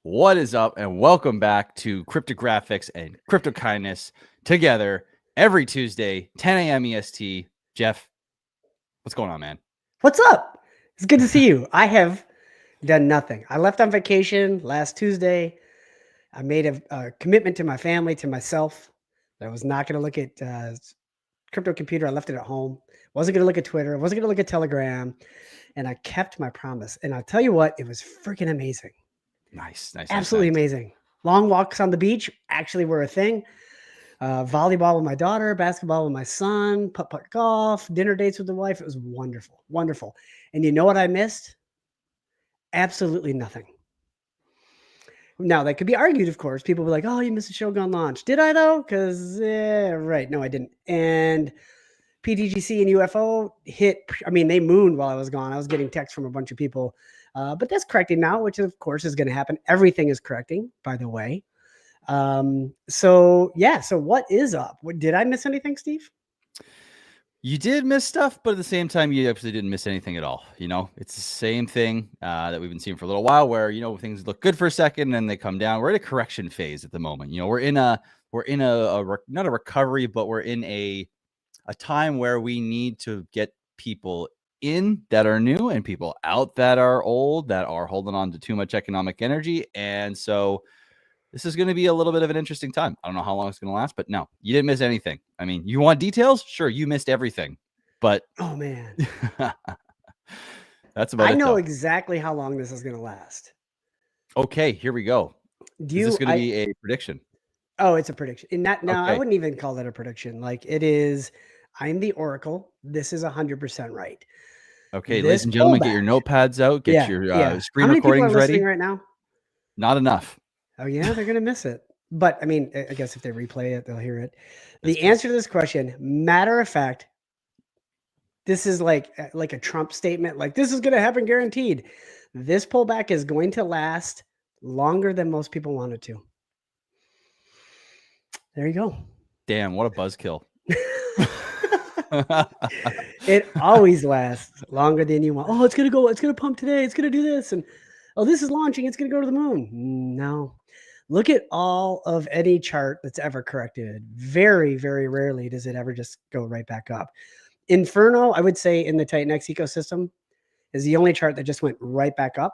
What is up? And welcome back to Cryptographics and Crypto Kindness together every Tuesday, 10 a.m. EST. Jeff, what's going on, man? What's up? It's good to see you. I have done nothing. I left on vacation last Tuesday. I made a commitment to my family, to myself, that I was not going to look at crypto computer. I left it at home. Wasn't going to look at Twitter. I wasn't going to look at Telegram. And I kept my promise. And I'll tell you what, it was freaking amazing. Nice. Absolutely amazing. Long walks on the beach actually were a thing. Volleyball with my daughter, basketball with my son, putt-putt golf, dinner dates with the wife. It was wonderful, wonderful. And you know what I missed? Absolutely nothing. Now, that could be argued, of course. People were like, oh, you missed a Shogun launch. Did I, though? Because, right. No, I didn't. And PTGC and UFO hit, they mooned while I was gone. I was getting texts from a bunch of people. But that's correcting now, which, of course, is going to happen. Everything is correcting, by the way. So what is up? Did I miss anything, Steve? You did miss stuff, but at the same time, you actually didn't miss anything at all. You know, it's the same thing that we've been seeing for a little while where, things look good for a second and then they come down. We're in a correction phase at the moment. We're in a not a recovery, but we're in a time where we need to get people in that are new and people out that are old, that are holding on to too much economic energy. And so this is going to be a little bit of an interesting time. I don't know how long it's going to last, but no, you didn't miss anything. I mean, you want details? Sure, you missed everything. But oh man, that's about it. I know exactly how long this is going to last. Okay, here we go. Is this going to be a prediction? Oh, it's a prediction. And okay. I wouldn't even call that a prediction. Like it is, I'm the Oracle. This is 100% right. Okay, ladies and gentlemen, get your notepads out. Get your screen recordings ready. Right now? Not enough. Oh, yeah, they're going to miss it. But, I guess if they replay it, they'll hear it. The answer to this question, matter of fact, this is like a Trump statement. Like, this is going to happen guaranteed. This pullback is going to last longer than most people want it to. There you go. Damn, what a buzzkill. It always lasts longer than you want. Oh, it's going to pump today. It's going to do this. And, oh, this is launching. It's going to go to the moon. No. Look at all of any chart that's ever corrected. Very, very rarely does it ever just go right back up. Inferno, I would say in the TITANX ecosystem, is the only chart that just went right back up.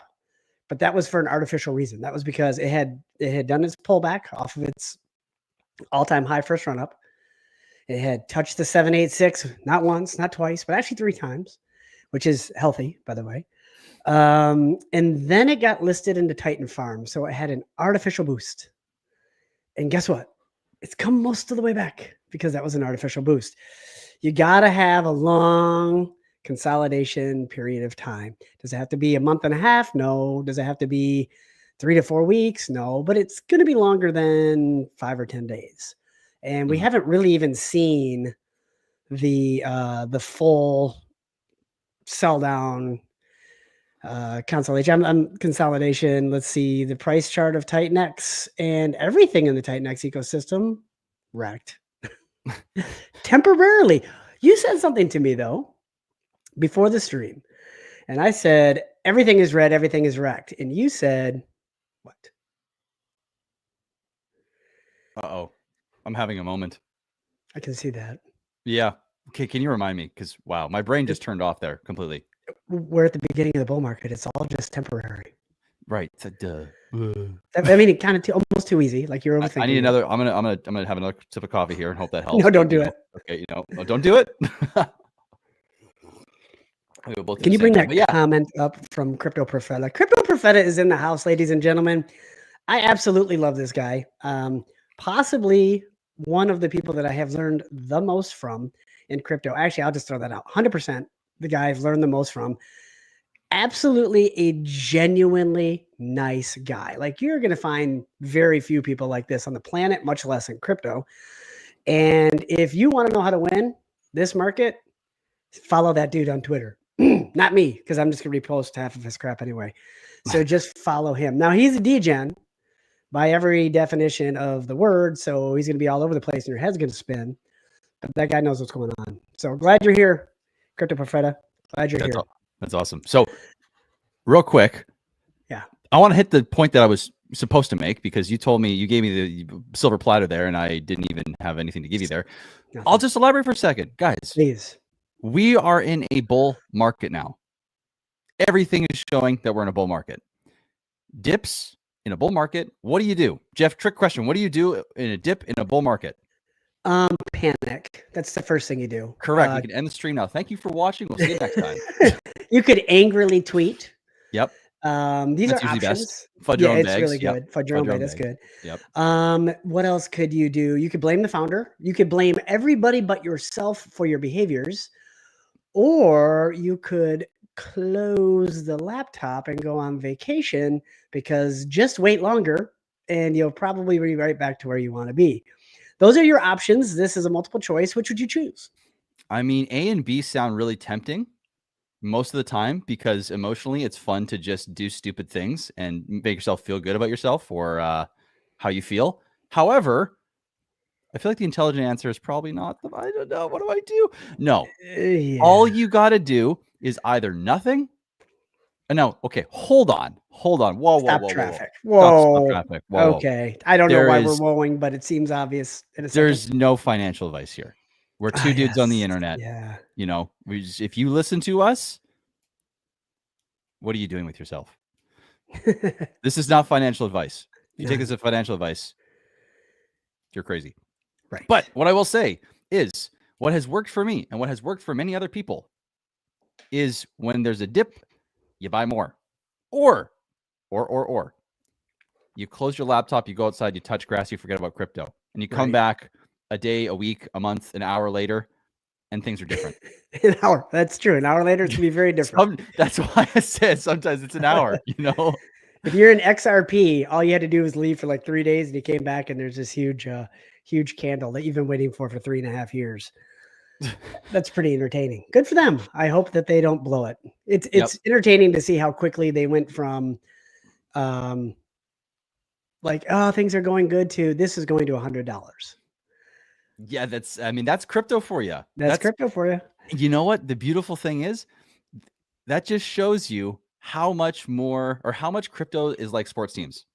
But that was for an artificial reason. That was because it had done its pullback off of its all-time high first run-up. It had touched the 786, not once, not twice, but actually 3 times, which is healthy, by the way. And then it got listed into Titan Farm. So it had an artificial boost. And guess what? It's come most of the way back because that was an artificial boost. You got to have a long consolidation period of time. Does it have to be a month and a half? No. Does it have to be 3 to 4 weeks? No. But it's going to be longer than 5 or 10 days. And we haven't really even seen the full sell down consolidation. Let's see the price chart of TITANX and everything in the TITANX ecosystem wrecked temporarily. You said something to me though before the stream, and I said everything is red, everything is wrecked, and you said what? Uh-oh, I'm having a moment. I can see that. Yeah. Okay, can you remind me? Because wow, my brain just turned off there completely. We're at the beginning of the bull market. It's all just temporary. Right. Duh. It kind of almost too easy. Like you're overthinking. I need another. I'm gonna have another sip of coffee here and hope that helps. No, don't do it. Okay, no, don't do it. Can you bring that comment up from Crypto Profeta? Crypto Profeta is in the house, ladies and gentlemen. I absolutely love this guy. Possibly one of the people that I have learned the most from in crypto. Actually, I'll just throw that out. 100%. The guy I've learned the most from. Absolutely a genuinely nice guy. Like you're going to find very few people like this on the planet, much less in crypto. And if you want to know how to win this market, follow that dude on Twitter. Not me, because I'm just going to repost half of his crap anyway. So just follow him. Now he's a degen by every definition of the word. So he's going to be all over the place and your head's going to spin. But that guy knows what's going on. So glad you're here. Crypto Profeta. Glad you're here. That's awesome. So real quick. Yeah. I want to hit the point that I was supposed to make, because you told me, you gave me the silver platter there and I didn't even have anything to give you there. Nothing. I'll just elaborate for a second. Guys, Please. we are in a bull market now. Everything is showing that we're in a bull market. Dips in a bull market, what do you do? Jeff, trick question. What do you do in a dip in a bull market? Panic. That's the first thing you do. Correct. We can end the stream now. Thank you for watching. We'll see you next time. You could angrily tweet. Yep. These That's are usually options. best. Fudge your own It's bags. really Yep. good. Fudge your own bag. That's good. Yep. What else could you do? You could blame the founder. You could blame everybody but yourself for your behaviors, or you could close the laptop and go on vacation, because just wait longer and you'll probably be right back to where you want to be. Those are your options. This is a multiple choice. Which would you choose? I mean, A and B sound really tempting most of the time, because emotionally it's fun to just do stupid things and make yourself feel good about yourself, or how you feel. However, I feel like the intelligent answer is probably not I don't know. What do I do? No. Yeah. All you got to do is either nothing. No. Okay. Hold on. Whoa. Stop Whoa. traffic. Stop Whoa. traffic. Whoa. Okay. I don't know why we're whoaing, but it seems obvious in a second. There's no financial advice here. We're two dudes on the internet. Yeah. You know, if you listen to us, what are you doing with yourself? This is not financial advice. If you take this as financial advice, you're crazy. Right. But what I will say is, what has worked for me and what has worked for many other people is, when there's a dip, you buy more. Or you close your laptop, you go outside, you touch grass, you forget about crypto, and you come back a day, a week, a month, an hour later, and things are different. An hour. That's true. An hour later, it's going to be very different. That's why I said sometimes it's an hour, you know? If you're in XRP, all you had to do was leave for like 3 days, and you came back and there's this huge candle that you've been waiting for 3.5 years. That's pretty entertaining. Good for them. I hope that they don't blow it. It's entertaining to see how quickly they went from like, oh, things are going good, to this is going to $100. Yeah, that's crypto for you. That's crypto for you. You know what? The beautiful thing is, that just shows you how much crypto is like sports teams.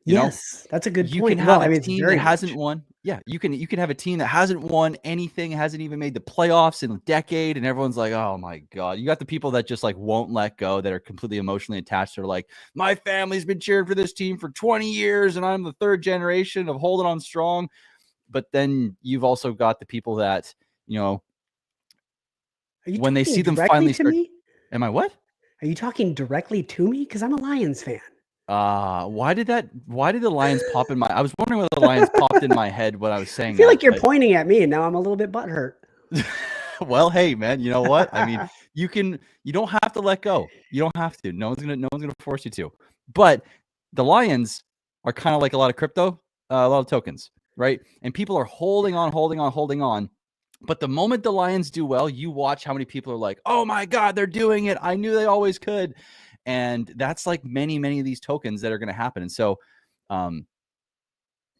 Yes, that's a good point. You can have a team that hasn't won. Yeah, you can have a team that hasn't won anything, hasn't even made the playoffs in a decade, and everyone's like, "Oh my god!" You got the people that just like won't let go, that are completely emotionally attached. They're like, "My family's been cheering for this team for 20 years, and I'm the third generation of holding on strong." But then you've also got the people that, when they see them finally start. Am I what? Are you talking directly to me? Because I'm a Lions fan. Why did the Lions pop in my? I was wondering whether the Lions popped in my head when I was saying. I feel like you're pointing at me, and now I'm a little bit butthurt. Well, hey man, you know what? I mean, you don't have to let go. You don't have to. No one's gonna force you to. But the Lions are kind of like a lot of crypto, a lot of tokens, right? And people are holding on. But the moment the Lions do well, you watch how many people are like, "Oh my god, they're doing it! I knew they always could." And that's like many of these tokens that are going to happen. And so,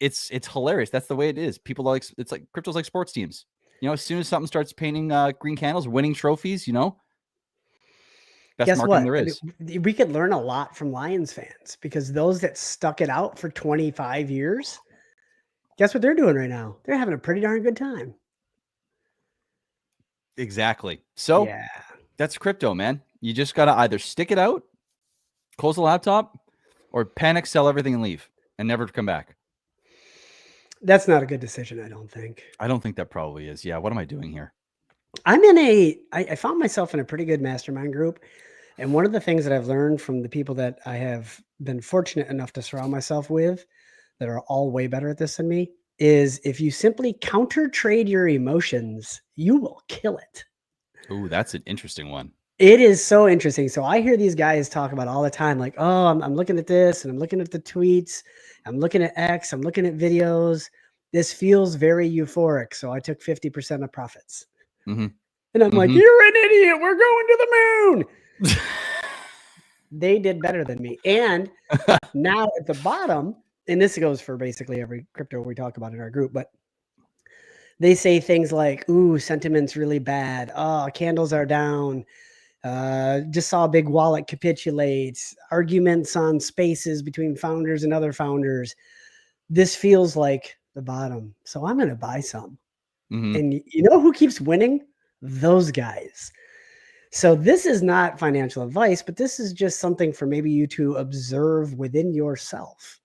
it's hilarious. That's the way it is. People it's like crypto's like sports teams. As soon as something starts painting green candles, winning trophies, best Guess marketing what? there is. We could learn a lot from Lions fans, because those that stuck it out for 25 years, guess what they're doing right now? They're having a pretty darn good time. Exactly. So that's crypto, man. You just got to either stick it out, close the laptop, or panic, sell everything, and leave, and never come back. That's not a good decision, I don't think. I don't think that probably is. Yeah. What am I doing here? I found myself in a pretty good mastermind group. And one of the things that I've learned from the people that I have been fortunate enough to surround myself with, that are all way better at this than me, is if you simply counter trade your emotions, you will kill it. Ooh, that's an interesting one. It is so interesting. So I hear these guys talk about all the time, like, oh, I'm looking at this, and I'm looking at the tweets, I'm looking at X, I'm looking at videos. This feels very euphoric. So I took 50% of profits. Mm-hmm. And I'm like, you're an idiot. We're going to the moon. They did better than me. And now at the bottom, and this goes for basically every crypto we talk about in our group, but they say things like, ooh, sentiment's really bad. Oh, candles are down. Just saw a big wallet capitulate, arguments on spaces between founders and other founders. This feels like the bottom. So I'm going to buy some. Mm-hmm. And you know who keeps winning? Those guys. So this is not financial advice, but this is just something for maybe you to observe within yourself.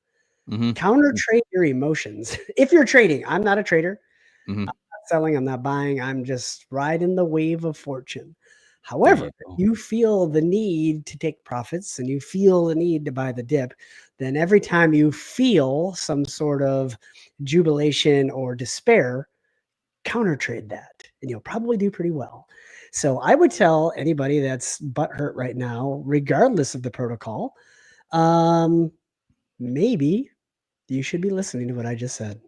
Mm-hmm. Counter trade your emotions. If you're trading, I'm not a trader. Mm-hmm. I'm not selling, I'm not buying. I'm just riding the wave of fortune. However, if you feel the need to take profits and you feel the need to buy the dip, then every time you feel some sort of jubilation or despair, counter trade that and you'll probably do pretty well. So I would tell anybody that's butthurt right now, regardless of the protocol, maybe you should be listening to what I just said.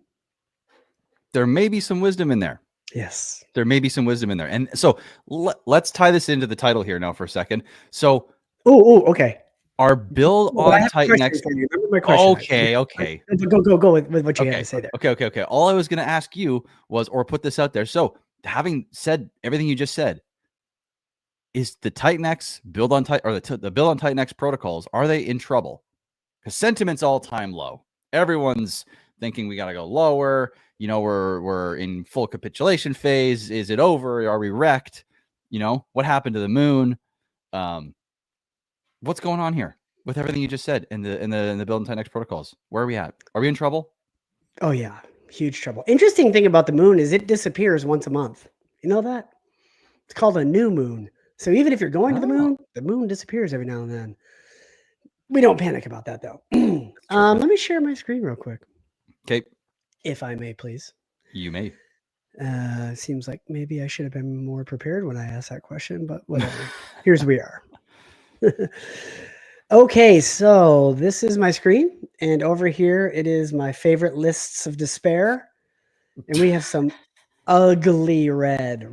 There may be some wisdom in there. Yes. There may be some wisdom in there. And so let's tie this into the title here now for a second. So, okay. Our build on TITANX. Remember my question. Okay. Go with what you had to say there. Okay. All I was going to ask you was, or put this out there. So, having said everything you just said, is the TITANX build on the build on TITANX protocols, are they in trouble? Because sentiment's all time low. Everyone's thinking we got to go lower. You know, we're in full capitulation phase. Is it over? Are we REKT? You know, what happened to the moon? What's going on here with everything you just said in the build on TITANX protocols? Where are we at? Are we in trouble? Oh yeah, huge trouble. Interesting thing about the moon is it disappears once a month. You know that? It's called a new moon. So even if you're going to the moon disappears every now and then. We don't panic about that though. Let me share my screen real quick. Okay. If I may, please. You may. Seems like maybe I should have been more prepared when I asked that question, but whatever. Here's we are. Okay, so this is my screen, and over here it is my favorite lists of despair, and we have some ugly redder,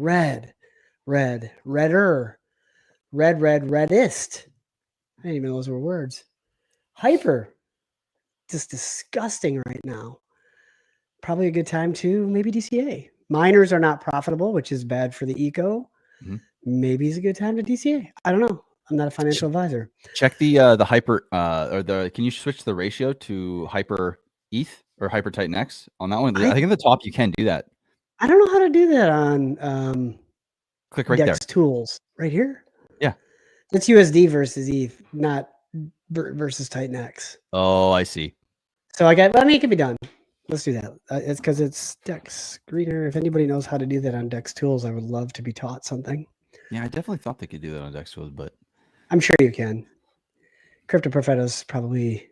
reddest. I didn't even know those were words. Hyper, just disgusting right now. Probably a good time to maybe DCA. Miners are not profitable, which is bad for the eco. Mm-hmm. Maybe it's a good time to DCA. I don't know. I'm not a financial advisor. Check the hyper can you switch the ratio to hyper ETH or hyper TITANX on that one? I think at the top you can do that. I don't know how to do that on click right DEX there. Tools right here. Yeah. It's USD versus ETH, not versus TITANX. Oh, I see. So it can be done. Let's do that. It's because it's DEX Greener. If anybody knows how to do that on DEX Tools, I would love to be taught something. Yeah, I definitely thought they could do that on DEX Tools, but I'm sure you can. Crypto Profeto's probably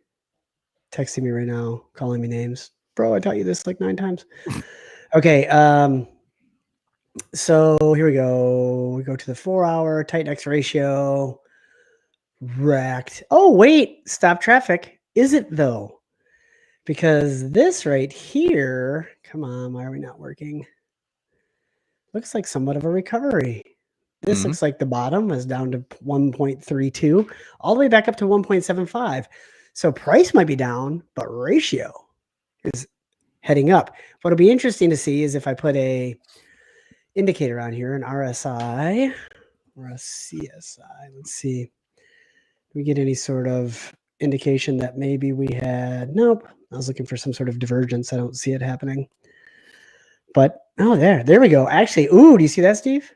texting me right now, calling me names. Bro, I taught you this like 9 times. Okay. So here we go. We go to the 4-hour TITANX ratio. REKT. Oh, wait. Stop traffic. Is it though? Because this right here, come on, why are we not working? Looks like somewhat of a recovery. This looks like the bottom is down to 1.32, all the way back up to 1.75. So price might be down, but ratio is heading up. What'll be interesting to see is if I put a indicator on here, an RSI or a CSI. Let's see. Do we get any sort of indication that maybe we had, nope. I was looking for some sort of divergence. I don't see it happening. But, oh, there we go. Actually, ooh, do you see that, Steve?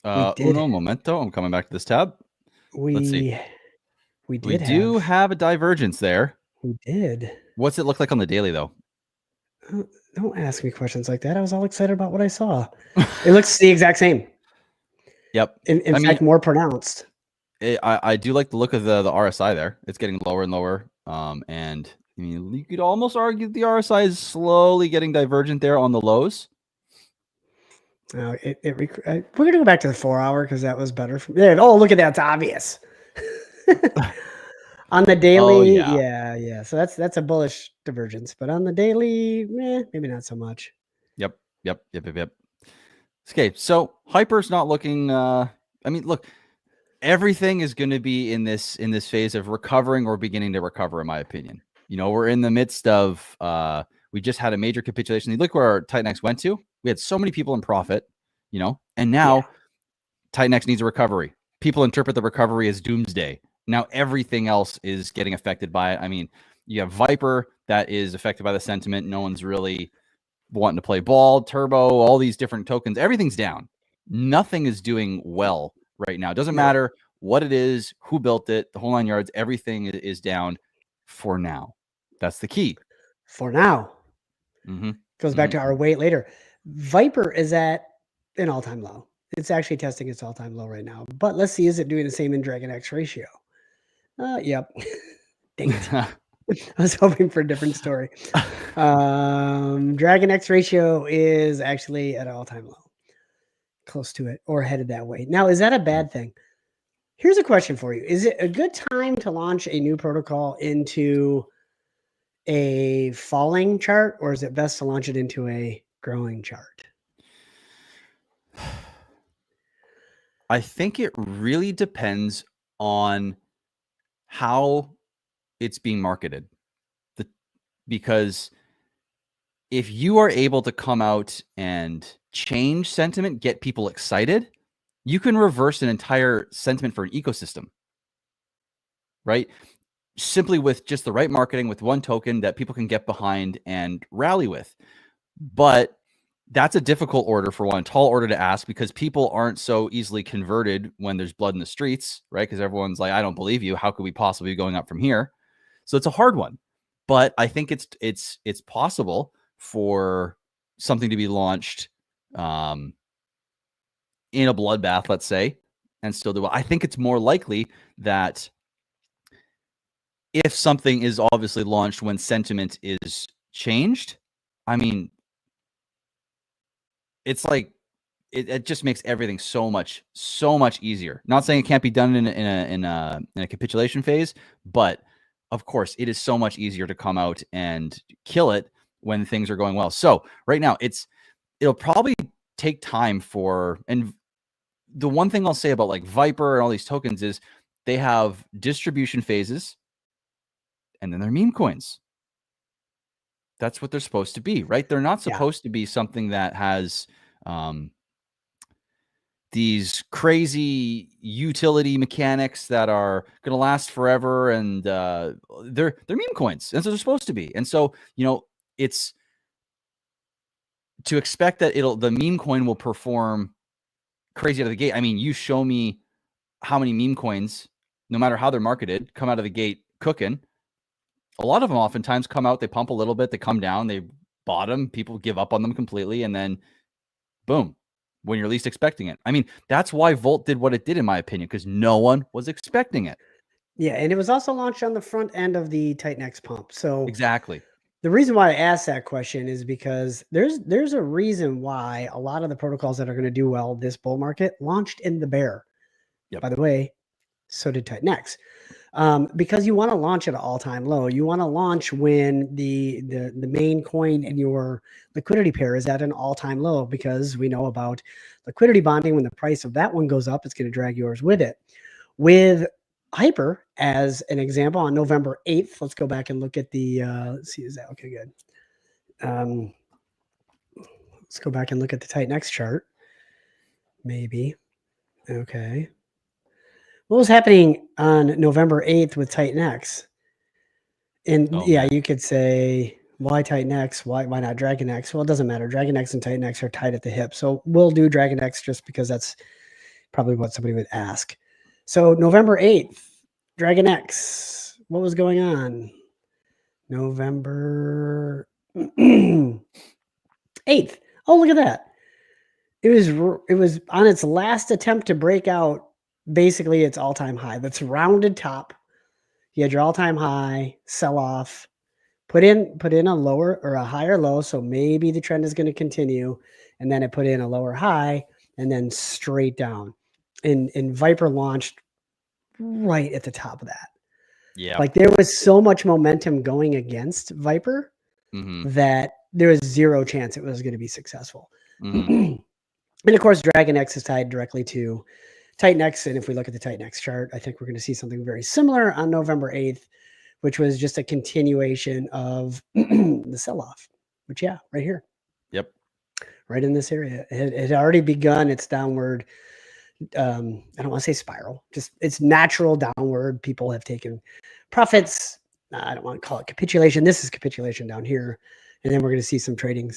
Uno momento. I'm coming back to this tab. Let's see. We do have a divergence there. We did. What's it look like on the daily, though? Don't ask me questions like that. I was all excited about what I saw. It looks the exact same. Yep. In fact, more pronounced. I do like the look of the RSI there. It's getting lower and lower. And I mean, you could almost argue the RSI is slowly getting divergent there on the lows. We're going to go back to the 4-hour because that was better. Oh, look at that. It's obvious. On the daily, yeah. So that's a bullish divergence. But on the daily, maybe not so much. Yep. Okay, so hyper's not looking. I mean, look, everything is going to be in this phase of recovering or beginning to recover, in my opinion. You know, we're in the midst of. We just had a major capitulation. Look where our TITANX went to. We had so many people in profit, you know, and now TITANX needs a recovery. people interpret the recovery as doomsday. Now everything else is getting affected by it. I mean, you have Viper that is affected by the sentiment. No one's really wanting to play ball. Turbo, all these different tokens, everything's down. Nothing is doing well right now. It doesn't matter what it is, who built it, the whole 9 yards, everything is down for now. That's the key. For now. Mm-hmm. Goes back to our wait later. Viper is at an all-time low. It's actually testing its all-time low right now. But let's see, is it doing the same in DragonX ratio? Yep. Dang it. I was hoping for a different story. DragonX ratio is actually at an all-time low. Close to it or headed that way. Now, is that a bad thing? Here's a question for you. Is it a good time to launch a new protocol into a falling chart, or is it best to launch it into a growing chart? I think it really depends on how it's being marketed. Because if you are able to come out and change sentiment, get people excited, you can reverse an entire sentiment for an ecosystem, right? Simply with just the right marketing, with one token that people can get behind and rally with. But that's a difficult order for one, tall order to ask, because people aren't so easily converted when there's blood in the streets, right? Because everyone's like, I don't believe you. How could we possibly be going up from here? So it's a hard one. But I think it's possible for something to be launched in a bloodbath, let's say, and still do well. I think it's more likely that if something is obviously launched when sentiment is changed, I mean, it's like it just makes everything so much easier. Not saying it can't be done in a capitulation phase, but of course it is so much easier to come out and kill it when things are going well. So right now it'll probably take time for, and the one thing I'll say about like Viper and all these tokens is they have distribution phases and then they're meme coins. That's what they're supposed to be, right? They're not supposed to be something that has these crazy utility mechanics that are going to last forever, and they're meme coins. That's what they're supposed to be. And so, it's to expect that the meme coin will perform crazy out of the gate. I mean, you show me how many meme coins, no matter how they're marketed, come out of the gate cooking. A lot of them oftentimes come out, they pump a little bit, they come down, they bottom, people give up on them completely, and then boom, when you're least expecting it. I mean, that's why Volt did what it did, in my opinion, because no one was expecting it. Yeah, and it was also launched on the front end of the TitanX pump. So exactly. The reason why I asked that question is because there's a reason why a lot of the protocols that are going to do well this bull market launched in the bear. Yep. By the way, so did TitanX. Because you want to launch at an all-time low. You want to launch when the main coin in your liquidity pair is at an all-time low, because we know about liquidity bonding. When the price of that one goes up, it's going to drag yours with it. With Hyper, as an example, on November 8th, let's go back and look at the, let's see, is that okay? Good. Let's go back and look at the TitanX chart. Maybe. Okay. What was happening on November 8th with TitanX? And you could say, why TitanX? Why not DragonX? Well, it doesn't matter. DragonX and TitanX are tied at the hip. So we'll do DragonX just because that's probably what somebody would ask. So November 8th, DragonX. What was going on? November 8th. Oh, look at that. It was on its last attempt to break out basically its all-time high. That's rounded top. You had your all-time high, sell off, put in a lower or a higher low, so maybe the trend is going to continue, and then it put in a lower high and then straight down. And Viper launched right at the top of that. Yeah. Like there was so much momentum going against Viper that there was zero chance it was going to be successful. And of course, DragonX is tied directly to TitanX. And if we look at the TitanX chart, I think we're going to see something very similar on November 8th, which was just a continuation of the sell-off, which, right here. Yep. Right in this area. It had already begun its downward I don't want to say spiral, just it's natural downward. People have taken profits. I don't want to call it capitulation. This is capitulation down here. And then we're going to see some trading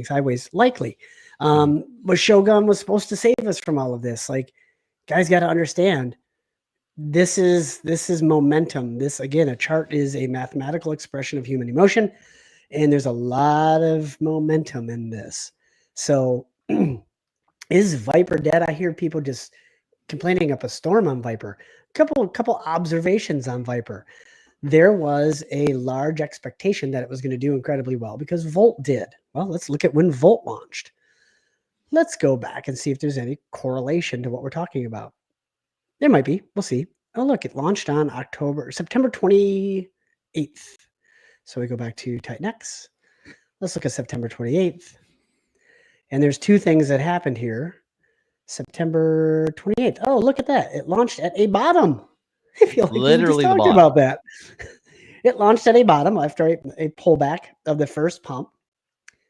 sideways, likely. But Shogun was supposed to save us from all of this. Like, guys got to understand, this is momentum. This, again, a chart is a mathematical expression of human emotion, and there's a lot of momentum in this. So is Viper dead? I hear people just complaining up a storm on Viper. Couple observations on Viper. There was a large expectation that it was going to do incredibly well because Volt did. Well, let's look at when Volt launched. Let's go back and see if there's any correlation to what we're talking about. There might be. We'll see. Oh, look, it launched on September 28th. So we go back to TitanX. Let's look at September 28th. And there's two things that happened here. September 28th. Oh, look at that. It launched at a bottom. I feel like Literally we just talked about that. It launched at a bottom after a pullback of the first pump.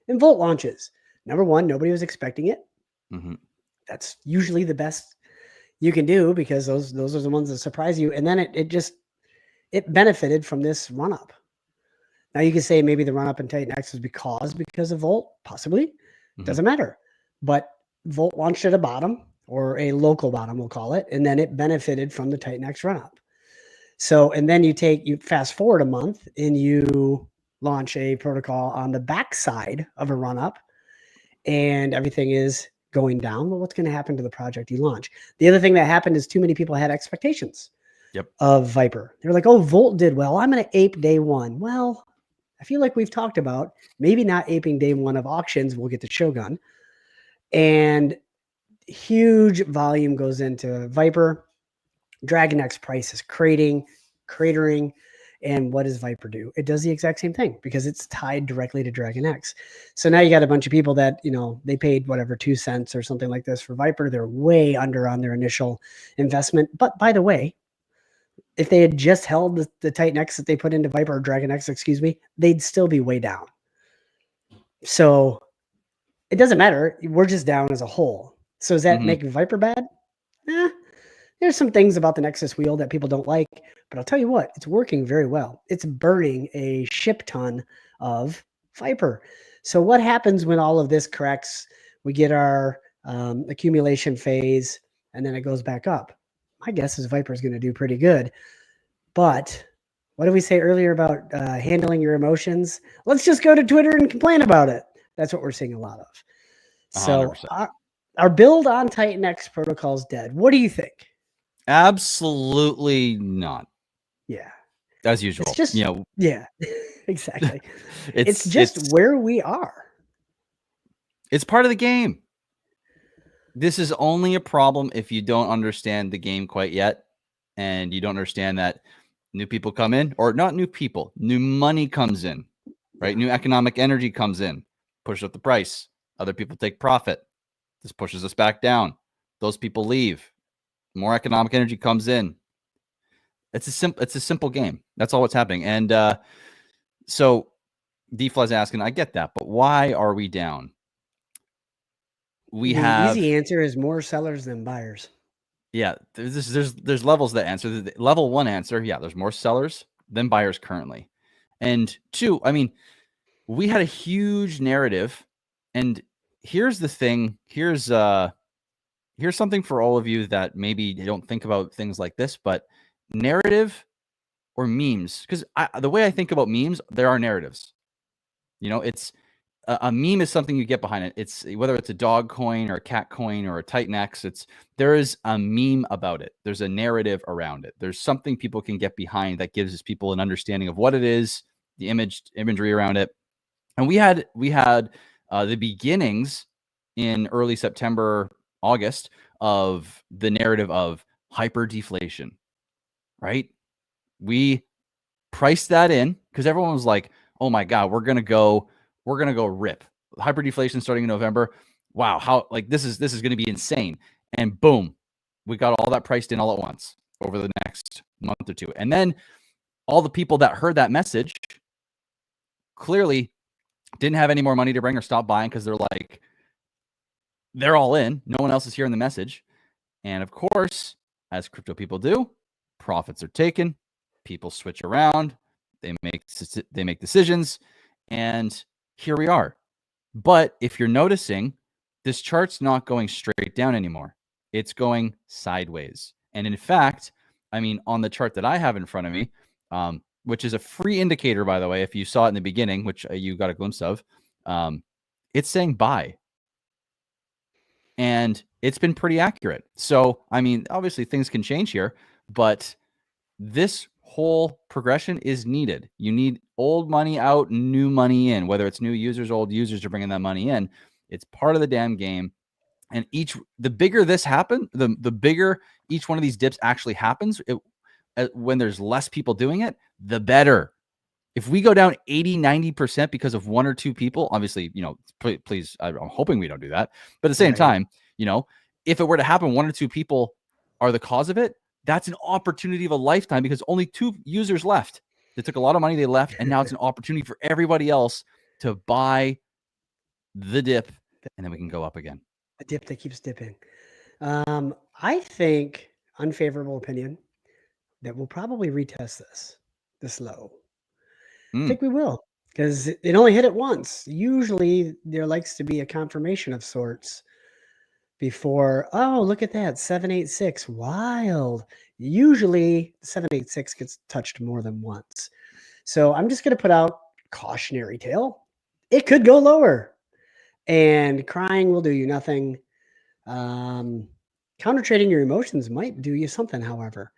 And Volt launches. Number one, nobody was expecting it. That's usually the best you can do because those are the ones that surprise you. And then it benefited from this run up. Now you can say maybe the run up in TitanX was because of Volt, possibly. Doesn't matter. But Volt launched at a bottom, or a local bottom, we'll call it, and then it benefited from the TitanX run up. So, and then you fast forward a month and you launch a protocol on the backside of a run up, and everything is going down. Well, what's going to happen to the project you launch? The other thing that happened is too many people had expectations of Viper. They were like, oh, Volt did well, I'm going to ape day one. Well, I feel like we've talked about maybe not aping day one of auctions. We'll get to Shogun. And huge volume goes into Viper. DragonX price is cratering. And what does Viper do? It does the exact same thing because it's tied directly to DragonX. So now you got a bunch of people that, they paid whatever 2 cents or something like this for Viper. They're way under on their initial investment. But by the way, if they had just held the TitanX that they put into Viper, or DragonX, they'd still be way down. So it doesn't matter. We're just down as a whole. So does that make Viper bad? There's some things about the Nexus wheel that people don't like, but I'll tell you what, it's working very well. It's burning a ship ton of Viper. So what happens when all of this corrects? We get our accumulation phase, and then it goes back up. My guess is Viper is going to do pretty good. But what did we say earlier about handling your emotions? Let's just go to Twitter and complain about it. That's what we're seeing a lot of. So our build on TitanX protocol is dead. What do you think? Absolutely not. Yeah. As usual. It's just, yeah, exactly. it's just where we are. It's part of the game. This is only a problem if you don't understand the game quite yet, and you don't understand that new people come in, or not new people, new money comes in, right? New economic energy comes in, push up the price. Other people take profit. This pushes us back down. Those people leave. More economic energy comes in. It's a simple game. That's all what's happening. And so D-Fly's asking, I get that, but why are we down? The easy answer is more sellers than buyers. Yeah, there's levels that answer. The level one answer, yeah, there's more sellers than buyers currently. And two, I mean, we had a huge narrative, and here's the thing. Here's something for all of you that maybe don't think about things like this, but narrative or memes, because the way I think about memes, there are narratives. It's a meme is something you get behind it. It's whether it's a dog coin or a cat coin or a TitanX. There is a meme about it. There's a narrative around it. There's something people can get behind that gives people an understanding of what it is, the imagery around it. And we had the beginnings in early September, August of the narrative of hyper deflation, right? We priced that in because everyone was like, oh my God, we're going to go rip. Hyper deflation starting in November. Wow. How this is going to be insane. And boom, we got all that priced in all at once over the next month or two. And then all the people that heard that message clearly didn't have any more money to bring or stop buying because they're all in. No one else is hearing the message. And of course, as crypto people do, profits are taken, people switch around, they make decisions, and here we are. But if you're noticing, this chart's not going straight down anymore. It's going sideways. And in fact, I mean, on the chart that I have in front of me, which is a free indicator, by the way, if you saw it in the beginning, which you got a glimpse of, it's saying buy. And it's been pretty accurate. So, I mean, obviously things can change here, but this whole progression is needed. You need old money out, new money in, whether it's new users, old users are bringing that money in. It's part of the damn game. And the bigger this happens, the bigger each one of these dips actually happens. When there's less people doing it, the better. If we go down 80, 90% because of one or two people, obviously, please, I'm hoping we don't do that. But at the same time, if it were to happen, one or two people are the cause of it, that's an opportunity of a lifetime because only 2 users left. They took a lot of money, they left, and now it's an opportunity for everybody else to buy the dip, and then we can go up again. A dip that keeps dipping. I think, unfavorable opinion, that we'll probably retest this low. I think we will, because it only hit it once. Usually there likes to be a confirmation of sorts before, oh, look at that, 786, wild. Usually 786 gets touched more than once. So I'm just going to put out cautionary tale. It could go lower, and crying will do you nothing. Counter trading your emotions might do you something, however,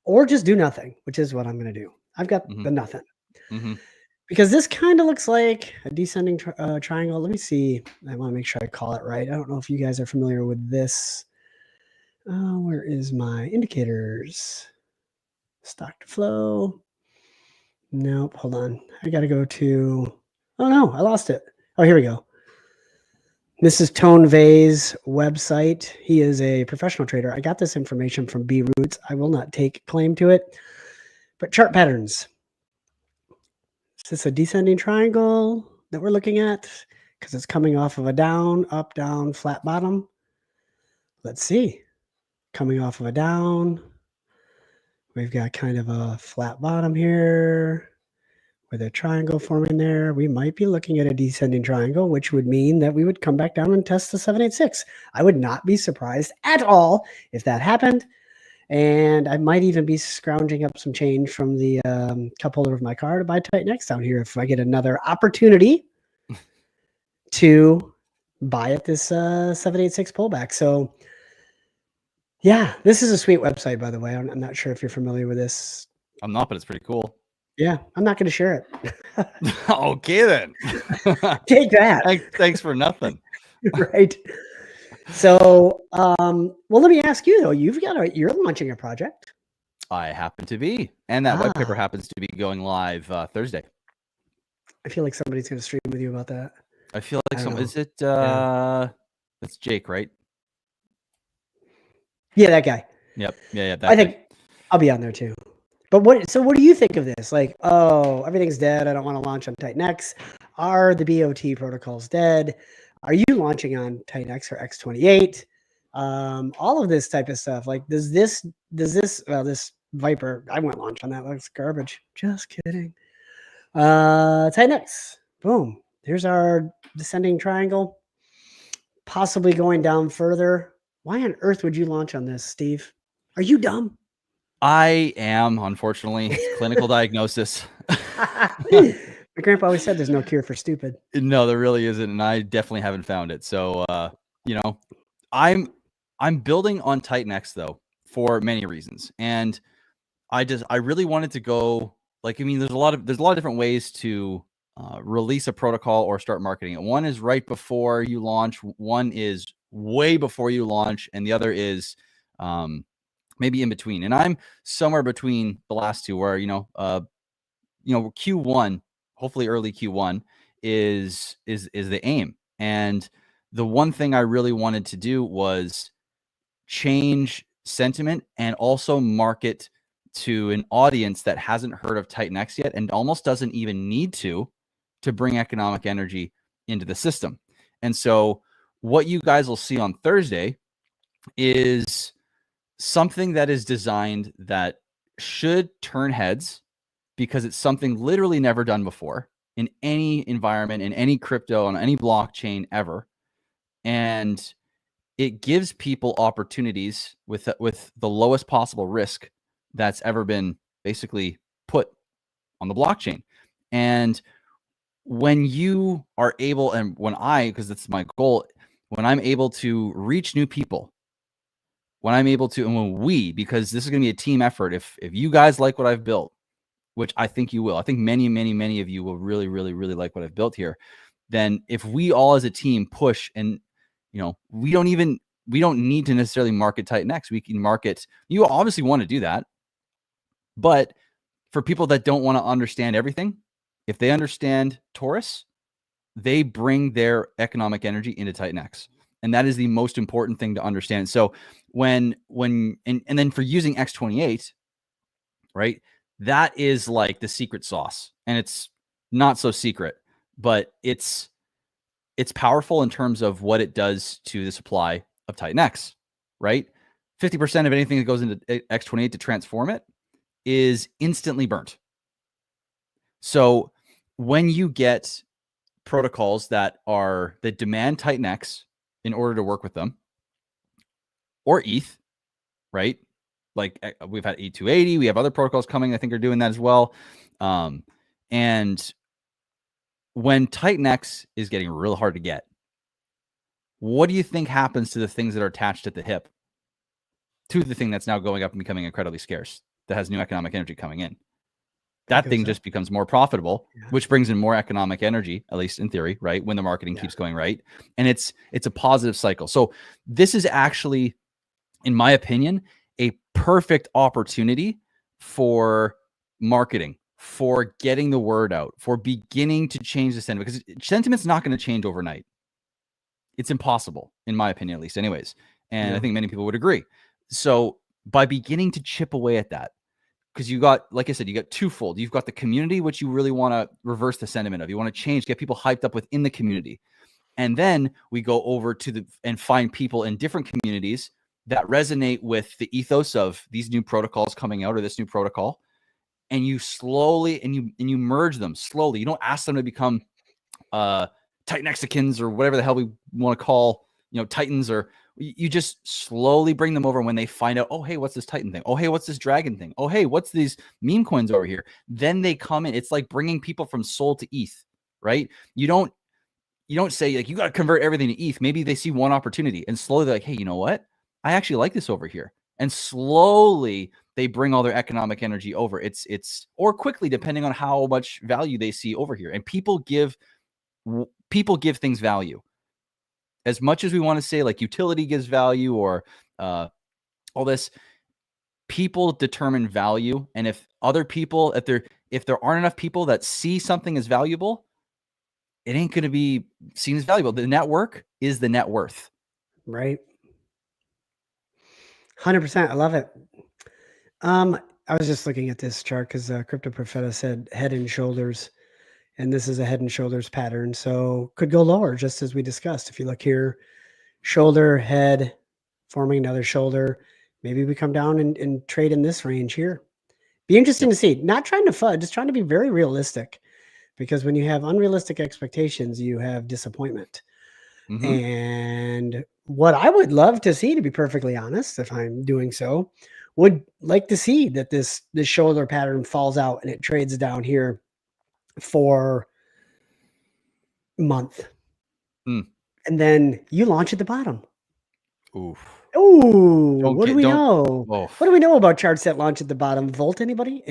or just do nothing, which is what I'm going to do. I've got the nothing. Because this kind of looks like a descending triangle. Let me see. I want to make sure I call it right. I don't know if you guys are familiar with this. Where is my indicators? Stock to flow. Nope, hold on. I got to go to, oh no, I lost it. Oh, here we go. This is Tone Vay's website. He is a professional trader. I got this information from B Roots. I will not take claim to it. But chart patterns. Is this a descending triangle that we're looking at? Because it's coming off of a down, up, down, flat bottom. Let's see. Coming off of a down. We've got kind of a flat bottom here with a triangle forming there. We might be looking at a descending triangle, which would mean that we would come back down and test the 786. I would not be surprised at all if that happened. And I might even be scrounging up some change from the cup holder of my car to buy TITANX down here if I get another opportunity to buy at this 786 pullback. So yeah, this is a sweet website, by the way. I'm not sure if you're familiar with this. I'm not, but it's pretty cool. Yeah, I'm not going to share it. Okay, then. Take that. Thanks for nothing. Right. So, well, let me ask you though. You're launching a project. I happen to be, and that white paper happens to be going live Thursday. I feel like somebody's going to stream with you about that. I feel like is it? It's Jake, right? Yeah, that guy. Yep. Yeah. I think I'll be on there too. But what do you think of this? Like, oh, everything's dead. I don't want to launch on TITANX. Are the BOT protocols dead? Are you launching on TITANX or X28? All of this type of stuff. Like, does this Viper, I won't launch on that. Looks garbage. Just kidding. TITANX. Boom. Here's our descending triangle. Possibly going down further. Why on earth would you launch on this, Steve? Are you dumb? I am, unfortunately. It's clinical diagnosis. My grandpa always said there's no cure for stupid. No, there really isn't, and I definitely haven't found it. So, I'm building on TITANX though for many reasons, and I really wanted to go. Like, I mean, there's a lot of different ways to release a protocol or start marketing it. One is right before you launch. One is way before you launch, and the other is maybe in between. And I'm somewhere between the last two, where Q1, hopefully early Q1 is the aim. And the one thing I really wanted to do was change sentiment and also market to an audience that hasn't heard of TITANX yet and almost doesn't even need to bring economic energy into the system. And so what you guys will see on Thursday is something that is designed that should turn heads because it's something literally never done before in any environment, in any crypto, on any blockchain ever. And it gives people opportunities with the lowest possible risk that's ever been basically put on the blockchain. And when you are able, and because that's my goal, when I'm able to reach new people, when I'm able to, and when because this is going to be a team effort. If you guys like what I've built, which I think you will, I think many, many, many of you will really, really, really like what I've built here. Then if we all as a team push, and we don't need to necessarily market TitanX. We can market, you obviously want to do that, but for people that don't want to understand everything, if they understand Taurus, they bring their economic energy into TitanX. And that is the most important thing to understand. So and then for using X28, right, that is like the secret sauce. And it's not so secret, but it's powerful in terms of what it does to the supply of TitanX, right? 50% of anything that goes into X28 to transform it is instantly burnt. So when you get protocols that demand TitanX in order to work with them, or ETH, right? Like we've had E280, we have other protocols coming, I think are doing that as well. And when TitanX is getting real hard to get, what do you think happens to the things that are attached at the hip to the thing that's now going up and becoming incredibly scarce, that has new economic energy coming in? That thing just becomes more profitable, which brings in more economic energy, at least in theory, right? When the marketing keeps going right. And it's a positive cycle. So this is actually, in my opinion, a perfect opportunity for marketing, for getting the word out, for beginning to change the sentiment, because sentiment's not going to change overnight. It's impossible, in my opinion, at least anyways. And I think many people would agree. So by beginning to chip away at that, because you got, like I said, you got twofold. You've got the community, which you really want to reverse the sentiment of. You want to change, get people hyped up within the community. And then we go over and find people in different communities that resonate with the ethos of these new protocols coming out, or this new protocol. And you slowly, and you merge them slowly. You don't ask them to become Titanexicans or whatever the hell we want to call, Titans, or you just slowly bring them over when they find out, oh, hey, what's this Titan thing? Oh, hey, what's this dragon thing? Oh, hey, what's these meme coins over here? Then they come in. It's like bringing people from Sol to ETH, right? You don't say like, you got to convert everything to ETH. Maybe they see one opportunity and slowly they're like, hey, you know what? I actually like this over here. And slowly they bring all their economic energy over. Or quickly, depending on how much value they see over here. And people give things value. As much as we want to say like utility gives value, or all this, people determine value. And if other people, if there aren't enough people that see something as valuable, it ain't going to be seen as valuable. The network is the net worth. Right. 100%. I love it. I was just looking at this chart because Crypto Profeta said head and shoulders. And this is a head and shoulders pattern. So could go lower, just as we discussed. If you look here, shoulder, head, forming another shoulder. Maybe we come down and trade in this range here. Be interesting to see. Not trying to fudge, just trying to be very realistic. Because when you have unrealistic expectations, you have disappointment. Mm-hmm. And what I would love to see, to be perfectly honest, if I'm doing so, would like to see that this shoulder pattern falls out and it trades down here for a month. And then you launch at the bottom. Oof. Ooh, what do we know? What do we know about charts that launch at the bottom? Volt, anybody?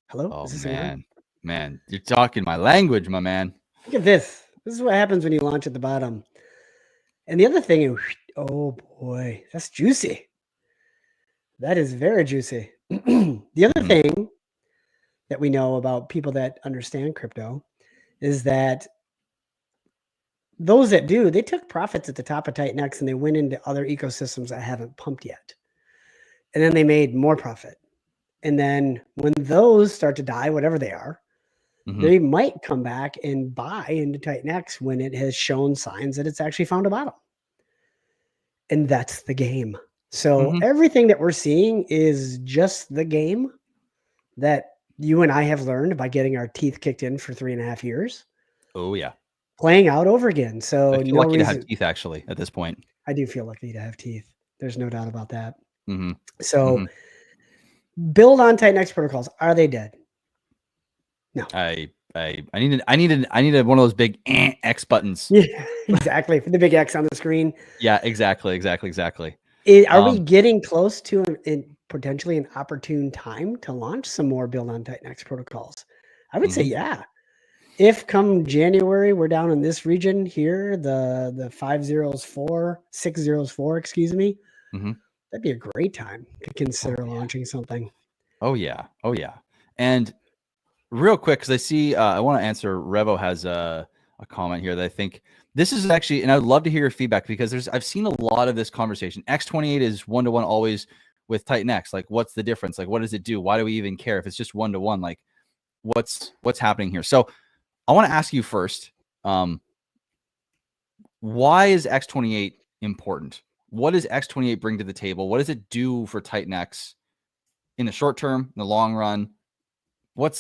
Hello? Oh, man, you're talking my language, my man. Look at this. This is what happens when you launch at the bottom. And the other thing, oh boy, that's juicy. That is very juicy. The other thing that we know about people that understand crypto is that those that do, they took profits at the top of TitanX and they went into other ecosystems that haven't pumped yet. And then they made more profit. And then when those start to die, whatever they are, they might come back and buy into TitanX when it has shown signs that it's actually found a bottom. And that's the game. So everything that we're seeing is just the game that you and I have learned by getting our teeth kicked in for 3.5 years, Oh yeah. playing out over again. I So feel no lucky to have reason. teeth actually at this point. I do feel lucky to have teeth. There's no doubt about that. Mhm. So Mhm. build on TitanX protocols. Are they dead? No. I needed one of those big X buttons. Yeah, exactly. For the big X on the screen. Yeah, exactly. Are we getting close to potentially an opportune time to launch some more build on TitanX protocols? I would say, yeah. If come January, we're down in this region here, the 604, excuse me, that'd be a great time to consider launching something. Oh yeah. And real quick, because I see, I want to answer. Revo has a comment here that I think this is actually, and I'd love to hear your feedback, because I've seen a lot of this conversation. X28 is 1-to-1 always with TitanX. Like, what's the difference? Like, what does it do? Why do we even care if it's just 1-to-1? Like, what's happening here? So I want to ask you first, why is X28 important? What does X28 bring to the table? What does it do for TitanX in the short term, in the long run? What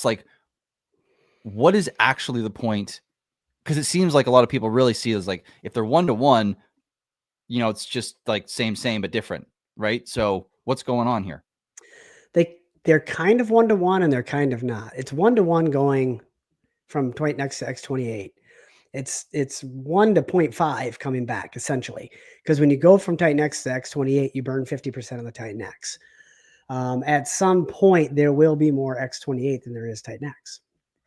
is actually the point? Because it seems like a lot of people really see it as like, if they're 1-to-1, it's just like same, but different, right? So what's going on here? They're kind of 1-to-1 and they're kind of not. It's 1-to-1 going from TitanX to X28. It's 1 to 0.5 coming back, essentially, because when you go from TitanX to X28, you burn 50% of the TitanX. At some point, there will be more X28 than there is TitanX.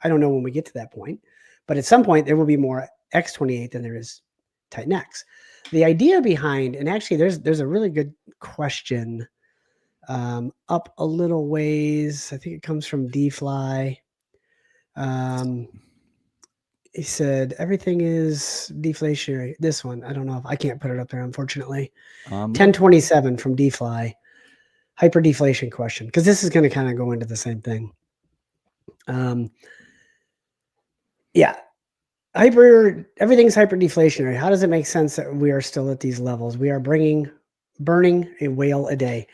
I don't know when we get to that point, but at some point, there will be more X28 than there is TitanX. The idea behind, and actually, there's a really good question up a little ways. I think it comes from DeFi. He said everything is deflationary. This one, I don't know if I can't put it up there, unfortunately. 1027 from DeFi. Hyperdeflation question, because this is going to kind of go into the same thing. Yeah, everything's hyperdeflationary. How does it make sense that we are still at these levels? We are burning a whale a day.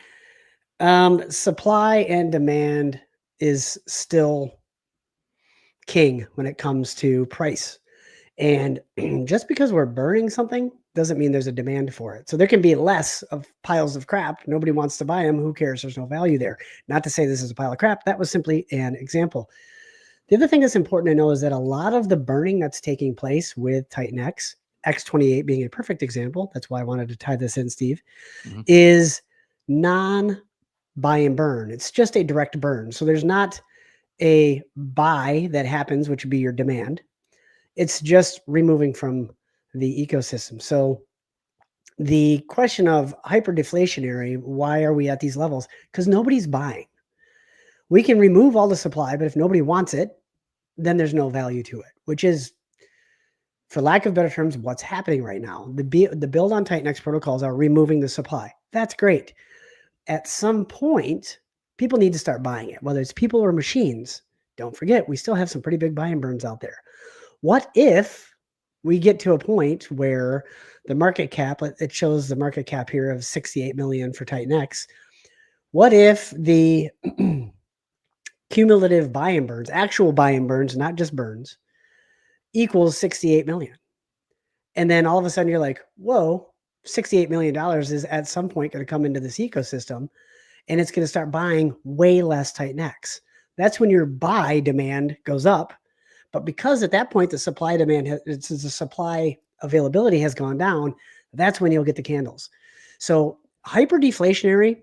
Supply and demand is still king when it comes to price. And just because we're burning something doesn't mean there's a demand for it. So there can be less of piles of crap. Nobody wants to buy them. Who cares? There's no value there. Not to say this is a pile of crap. That was simply an example. The other thing that's important to know is that a lot of the burning that's taking place with TitanX, X28 being a perfect example, that's why I wanted to tie this in, Steve, is non-buy and burn. It's just a direct burn. So there's not a buy that happens, which would be your demand. It's just removing from the ecosystem. So the question of hyperdeflationary, why are we at these levels? Because nobody's buying. We can remove all the supply, but if nobody wants it, then there's no value to it, which is, for lack of better terms, what's happening right now. The build on TitanX protocols are removing the supply. That's great. At some point, people need to start buying it, whether it's people or machines. Don't forget, we still have some pretty big buy and burns out there. What if we get to a point where the market cap, it shows the market cap here of 68 million for TitanX. What if the cumulative buy and burns, actual buy and burns, not just burns, equals 68 million? And then all of a sudden you're like, whoa, $68 million is at some point going to come into this ecosystem and it's going to start buying way less TitanX. That's when your buy demand goes up. But because at that point, the supply availability has gone down, that's when you'll get the candles. So hyperdeflationary,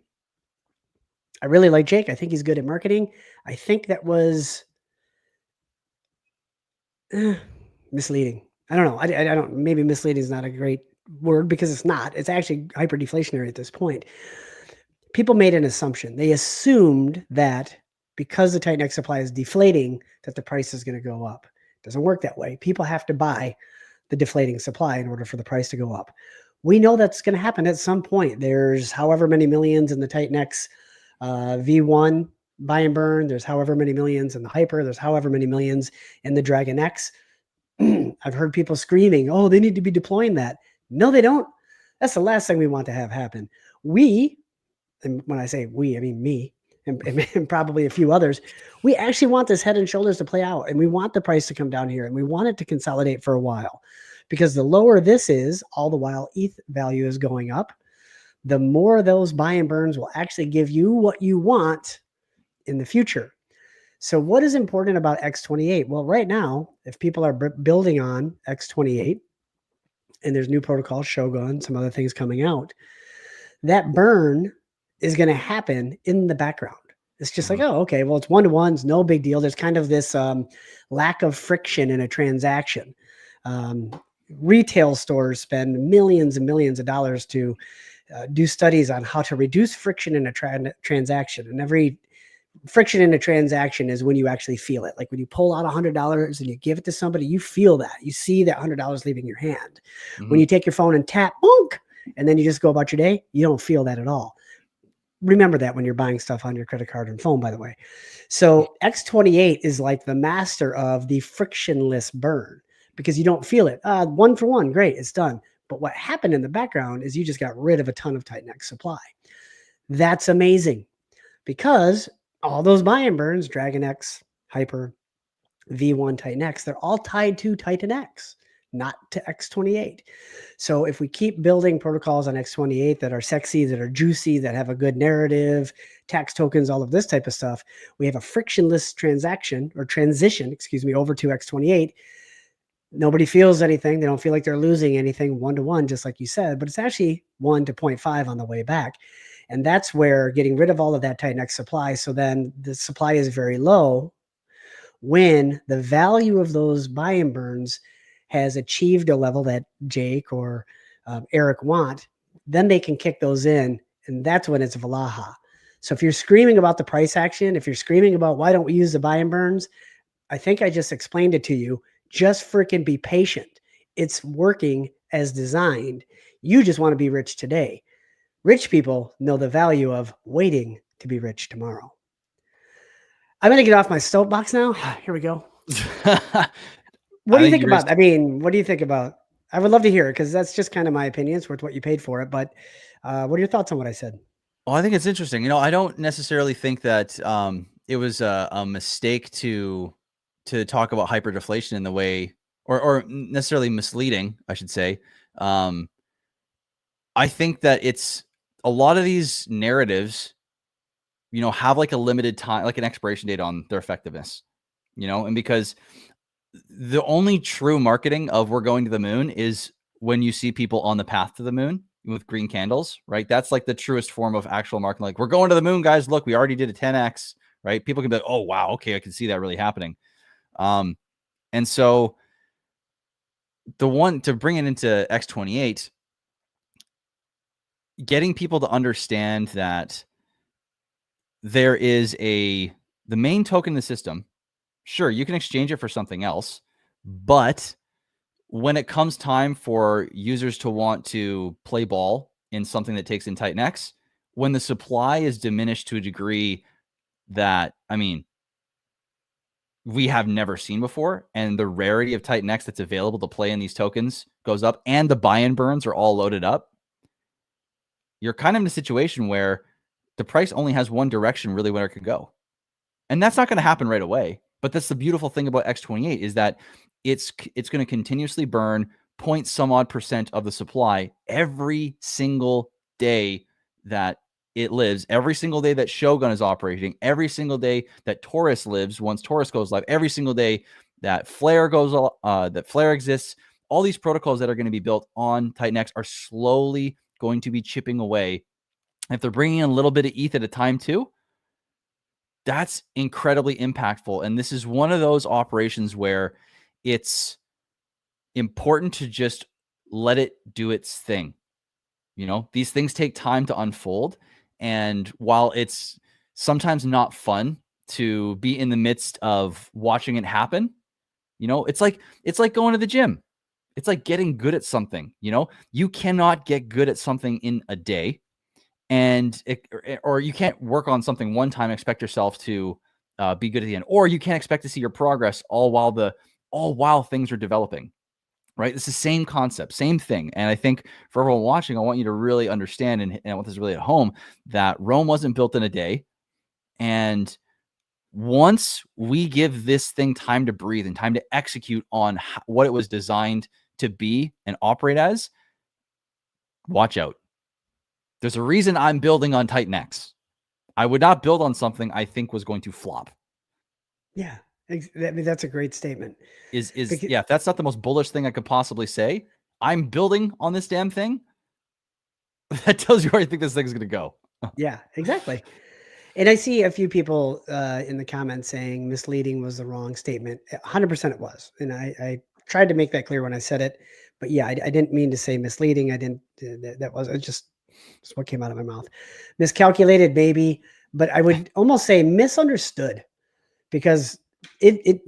I really like Jake. I think he's good at marketing. I think that was misleading. I don't know. I don't, maybe misleading is not a great word, because it's not. It's actually hyperdeflationary at this point. People made an assumption. They assumed that because the TitanX supply is deflating, that the price is going to go up. It doesn't work that way. People have to buy the deflating supply in order for the price to go up. We know that's going to happen at some point. There's however many millions in the TitanX V1 buy and burn. There's however many millions in the Hyper. There's however many millions in the Dragon X. I've heard people screaming, oh, they need to be deploying that. No, they don't. That's the last thing we want to have happen. We, and when I say we, I mean me and probably a few others, we actually want this head and shoulders to play out, and we want the price to come down here, and we want it to consolidate for a while, because the lower this is, all the while ETH value is going up, the more those buy and burns will actually give you what you want in the future. So what is important about X28? Well, right now, if people are building on X28 and there's new protocols, Shogun, some other things coming out, that burn is going to happen in the background. It's just like, oh, okay, well, it's one-to-ones, no big deal. There's kind of this lack of friction in a transaction. Retail stores spend millions and millions of dollars to do studies on how to reduce friction in a transaction. And every friction in a transaction is when you actually feel it. Like when you pull out $100 and you give it to somebody, you feel that. You see that $100 leaving your hand. When you take your phone and tap, boonk, and then you just go about your day, you don't feel that at all. Remember that when you're buying stuff on your credit card and phone, by the way. So X28 is like the master of the frictionless burn, because you don't feel it. One for one, great, it's done. But what happened in the background is you just got rid of a ton of TitanX supply. That's amazing, because all those buy and burns, Dragon X, Hyper, V1, TitanX, they're all tied to TitanX, not to X28. So if we keep building protocols on X28 that are sexy, that are juicy, that have a good narrative, tax tokens, all of this type of stuff, we have a frictionless transition over to X28. Nobody feels anything. They don't feel like they're losing anything one-to-one, just like you said, but it's actually 1 to 0.5 on the way back. And that's where getting rid of all of that TitanX supply, so then the supply is very low when the value of those buy and burns has achieved a level that Jake or Eric want, then they can kick those in, and that's when it's Valaha. So if you're screaming about the price action, if you're screaming about why don't we use the buy and burns, I think I just explained it to you. Just freaking be patient. It's working as designed. You just want to be rich today. Rich people know the value of waiting to be rich tomorrow. I'm going to get off my soapbox now. Here we go. What do you think about? I mean, what do you think about? I would love to hear it, because that's just kind of my opinion. It's worth what you paid for it. But what are your thoughts on what I said? Well, I think it's interesting. You know, I don't necessarily think that it was a mistake to talk about hyperdeflation in the way, or necessarily misleading, I should say. I think that it's a lot of these narratives, you know, have like a limited time, like an expiration date on their effectiveness, you know, and because the only true marketing of we're going to the moon is when you see people on the path to the moon with green candles, right? That's like the truest form of actual marketing. Like, we're going to the moon, guys. Look, we already did a 10x, right? People can be like, oh, wow, okay, I can see that really happening. And so the one to bring it into X28, getting people to understand that there is the main token in the system. Sure, you can exchange it for something else, but when it comes time for users to want to play ball in something that takes in TitanX, when the supply is diminished to a degree that, I mean, we have never seen before, and the rarity of TitanX that's available to play in these tokens goes up, and the buy and burns are all loaded up, you're kind of in a situation where the price only has one direction really where it could go. And that's not going to happen right away. But that's the beautiful thing about X28, is that it's going to continuously burn some odd % of the supply every single day that it lives, every single day that Shogun is operating, every single day that Taurus lives, once Taurus goes live, every single day that Flare exists. All these protocols that are going to be built on TitanX are slowly going to be chipping away. If they're bringing in a little bit of ETH at a time too, that's incredibly impactful. And this is one of those operations where it's important to just let it do its thing. You know, these things take time to unfold. And while it's sometimes not fun to be in the midst of watching it happen, you know, it's like going to the gym. It's like getting good at something. You know, you cannot get good at something in a day. And or you can't work on something one time, expect yourself to be good at the end, or you can't expect to see your progress all while things are developing. right? It's the same concept, same thing. And I think for everyone watching, I want you to really understand, and I want this really at home, that Rome wasn't built in a day. And once we give this thing time to breathe and time to execute on what it was designed to be and operate as, watch out. There's a reason I'm building on TitanX. I would not build on something I think was going to flop. Yeah. I mean, that's a great statement. Yeah, if that's not the most bullish thing I could possibly say, I'm building on this damn thing. That tells you where I think this thing's going to go. Yeah, exactly. And I see a few people in the comments saying misleading was the wrong statement. 100% it was. And I tried to make that clear when I said it. But yeah, I didn't mean to say misleading. I didn't, that was just what came out of my mouth. Miscalculated, maybe. But I would almost say misunderstood, because it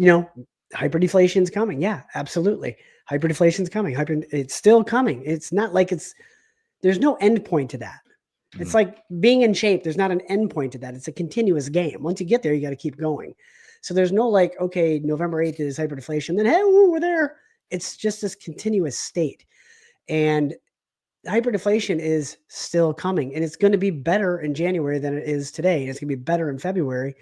hyperdeflation is coming. Yeah, absolutely. Hyperdeflation is coming. It's still coming. It's not like there's no end point to that. It's like being in shape. There's not an end point to that. It's a continuous game. Once you get there, you got to keep going. So there's no like, okay, November 8th is hyperdeflation. Then, hey, we're there. It's just this continuous state. And hyperdeflation is still coming. And it's going to be better in January than it is today. And it's going to be better in February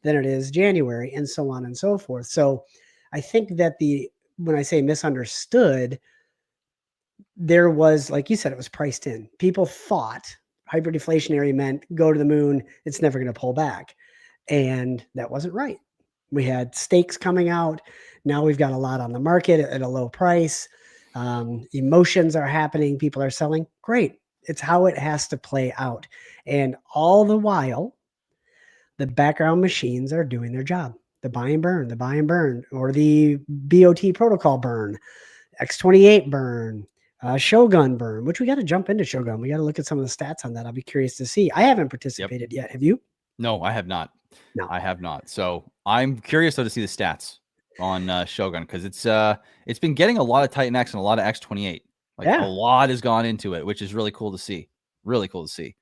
than it is January, and so on and so forth. So I think that when I say misunderstood, there was, like you said, it was priced in. People thought hyperdeflationary meant go to the moon, it's never going to pull back. And that wasn't right. We had stakes coming out. Now we've got a lot on the market at a low price. Emotions are happening. People are selling. Great. It's how it has to play out. And all the while, the background machines are doing their job. The buy and burn, or the BOT protocol burn, X28 burn, Shogun burn, which we got to jump into Shogun. We got to look at some of the stats on that. I'll be curious to see. I haven't participated yet. Have you? No, I have not. No. I have not. So I'm curious though to see the stats on Shogun, because it's been getting a lot of TitanX and a lot of X28. Like a lot has gone into it, which is really cool to see. Really cool to see.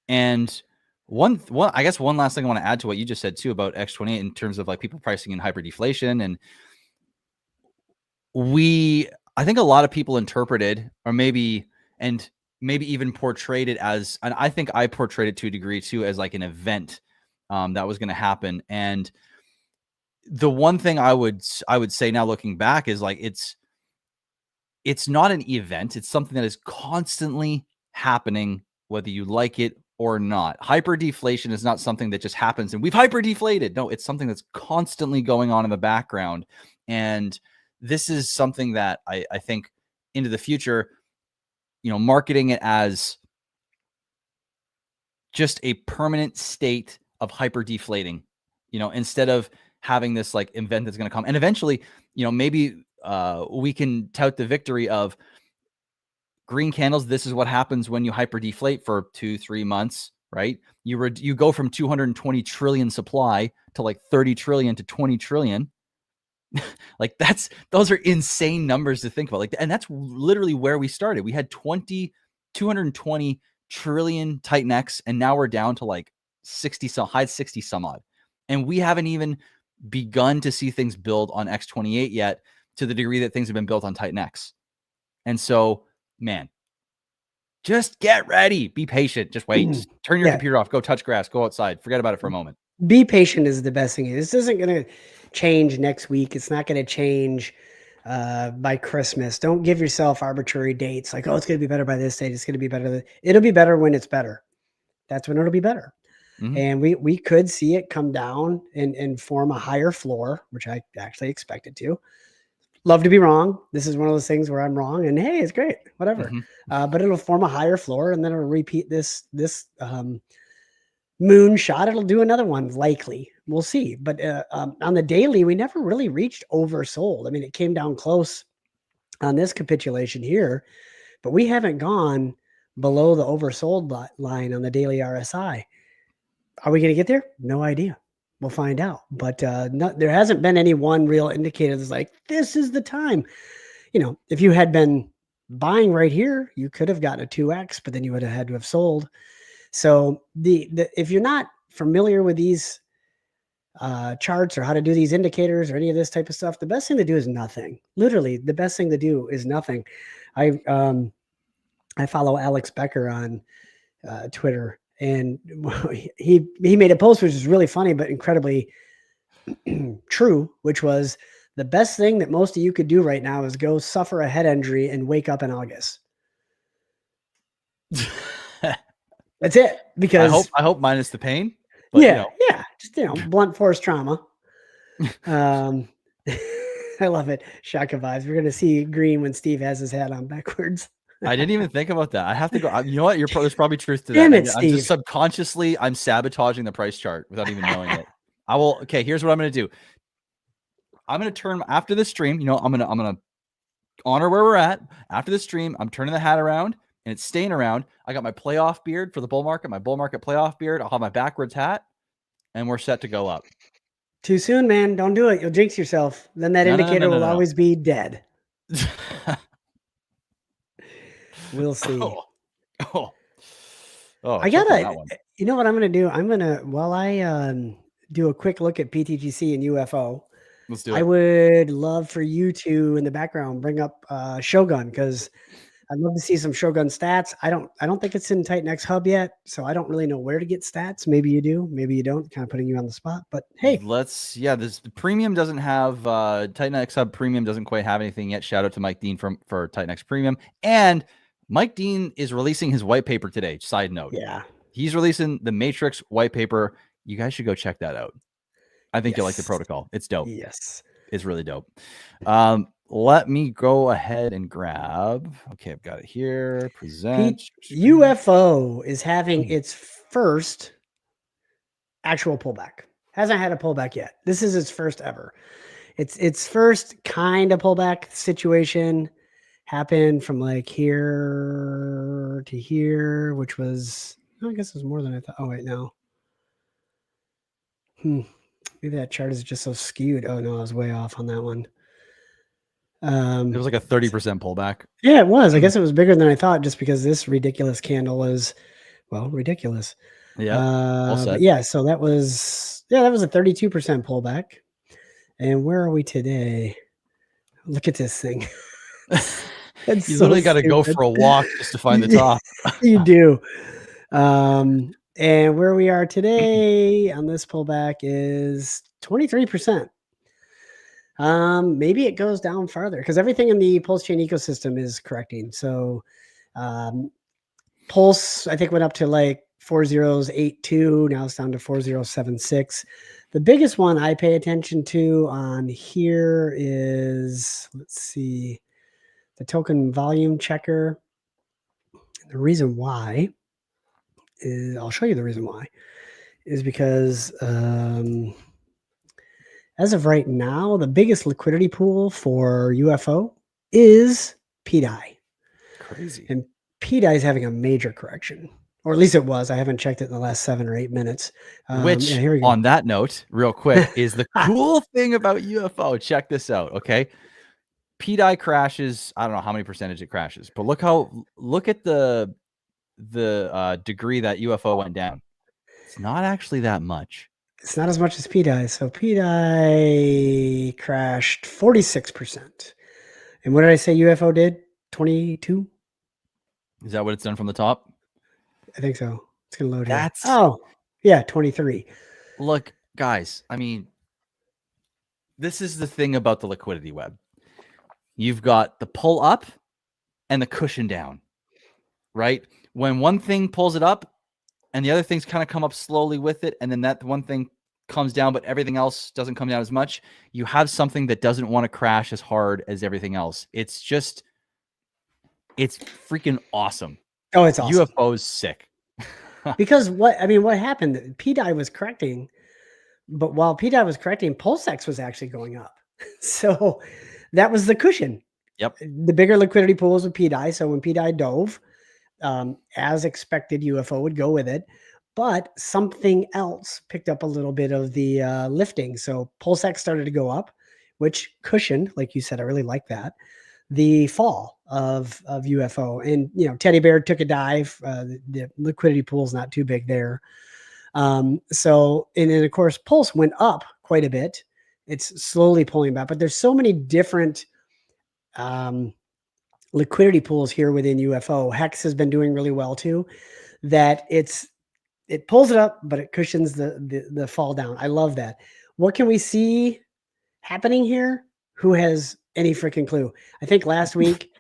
And one I guess one last thing I want to add to what you just said too about X28 in terms of like people pricing in hyperdeflation. And I think a lot of people interpreted, or maybe even portrayed it as, and I think I portrayed it to a degree too, as like an event that was going to happen. And the one thing I would say now looking back is like, it's not an event. It's something that is constantly happening, whether you like it or not. Hyperdeflation is not something that just happens and we've hyperdeflated. No, it's something that's constantly going on in the background. And this is something that I think into the future, marketing it as just a permanent state of hyperdeflating, instead of having this like event that's going to come. And eventually, maybe we can tout the victory of green candles. This is what happens when you hyperdeflate for 2-3 months, right? You go from 220 trillion supply to like 30 trillion to 20 trillion. Like those are insane numbers to think about. Like, and that's literally where we started. We had 220 trillion TitanX, and now we're down to like 60 some, high 60 some odd. And we haven't even begun to see things build on X28 yet, to the degree that things have been built on TitanX. And so, man, just get ready. Be patient. Just wait. Just turn your computer off. Go touch grass. Go outside. Forget about it for a moment. Be patient is the best thing. This isn't going to change next week. It's not going to change by Christmas. Don't give yourself arbitrary dates like, oh, it's going to be better by this date. It's going to be better. It'll be better when it's better. That's when it'll be better. Mm-hmm. And we could see it come down and form a higher floor, which I actually expected to. Love to be wrong. This is one of those things where I'm wrong, and hey, it's great, whatever. Mm-hmm. But it'll form a higher floor, and then it'll repeat this moon shot. It'll do another one, likely. We'll see. But on the daily, we never really reached oversold. I mean, it came down close on this capitulation here, but we haven't gone below the oversold line on the daily RSI. Are we going to get there? No idea. We'll find out. But there hasn't been any one real indicator that's like, this is the time. If you had been buying right here, you could have gotten a 2x, but then you would have had to have sold. So if you're not familiar with these charts or how to do these indicators or any of this type of stuff, the best thing to do is nothing. Literally, the best thing to do is nothing. I follow Alex Becker on Twitter, and he made a post which is really funny but incredibly true, which was the best thing that most of you could do right now is go suffer a head injury and wake up in August. That's it. Because I hope minus the pain. But, yeah, just blunt force trauma. I love it. Shaka vibes. We're gonna see green when Steve has his hat on backwards. I didn't even think about that. I have to go. You know what? There's probably truth to Damn that. it, I'm Steve. just subconsciously, I'm sabotaging the price chart without even knowing it. I will. Okay, here's what I'm going to do. I'm going to turn after the stream. I'm going to honor where we're at. After the stream, I'm turning the hat around and it's staying around. I got my playoff beard for the bull market, my bull market playoff beard. I'll have my backwards hat, and we're set to go up. Too soon, man. Don't do it. You'll jinx yourself. Then that indicator will always be dead. We'll see. I gotta. You know what I'm gonna do? I'm gonna while I do a quick look at PTGC and UFO. Let's do it. I would love for you to in the background bring up Shogun, because I'd love to see some Shogun stats. I don't think it's in TitanX Hub yet, so I don't really know where to get stats. Maybe you do, maybe you don't. Kind of putting you on the spot, but hey, the premium doesn't have TitanX Hub Premium doesn't quite have anything yet. Shout out to Mike Dean for TitanX Premium, and Mike Dean is releasing his white paper today. Side note, yeah, he's releasing the Matrix white paper. You guys should go check that out. I think you'll like the protocol. It's dope. Yes, it's really dope. Let me go ahead and grab. Okay, I've got it here. Present. UFO is having its first actual pullback. Hasn't had a pullback yet. This is its first ever. Its first kind of pullback situation happened from like here to here, which was, I guess it was more than I thought. Oh, wait, no. Maybe that chart is just so skewed. Oh, no, I was way off on that one. It was like a 30% pullback. Yeah, it was. I guess it was bigger than I thought, just because this ridiculous candle is, well, ridiculous. Yeah. But yeah, so that was a 32% pullback. And where are we today? Look at this thing. You literally got to go for a walk just to find the top. You do. And where we are today on this pullback is 23%. Maybe it goes down farther because everything in the Pulse chain ecosystem is correcting. So Pulse, I think, went up to like 4082. Now it's down to 4076. The biggest one I pay attention to on here is, let's see, the token volume checker. The reason why is, I'll show you the reason why, is because as of right now, the biggest liquidity pool for UFO is PDI. Crazy. And PDI is having a major correction, or at least it was. I haven't checked it in the last 7 or 8 minutes. Which, here we go. On that note, real quick, is the cool thing about UFO. Check this out, okay? PDI crashes. I don't know how many percentage it crashes, but look at the degree that UFO went down. It's not actually that much. It's not as much as PDI. So PDI crashed 46%. And what did I say UFO did? 22? Is that what it's done from the top? I think so. It's going to load here. Oh, yeah, 23. Look, guys, I mean, this is the thing about the liquidity web. You've got the pull up and the cushion down, right? When one thing pulls it up and the other things kind of come up slowly with it, and then that one thing comes down, but everything else doesn't come down as much, you have something that doesn't want to crash as hard as everything else. It's freaking awesome. Oh, it's awesome. UFO's sick. Because what happened? PDI was correcting, but while PDI was correcting, PulseX was actually going up. So that was the cushion. Yep. The bigger liquidity pools with PDI. So when PDI dove, as expected, UFO would go with it. But something else picked up a little bit of the lifting. So PulseX started to go up, which cushioned, like you said, I really like that, the fall of UFO. And, Teddy Bear took a dive. The liquidity pool is not too big there. So, and then of course, Pulse went up quite a bit. It's slowly pulling back, but there's so many different liquidity pools here within UFO. Hex has been doing really well too. That it pulls it up, but it cushions the fall down. I love that. What can we see happening here? Who has any freaking clue? I think last week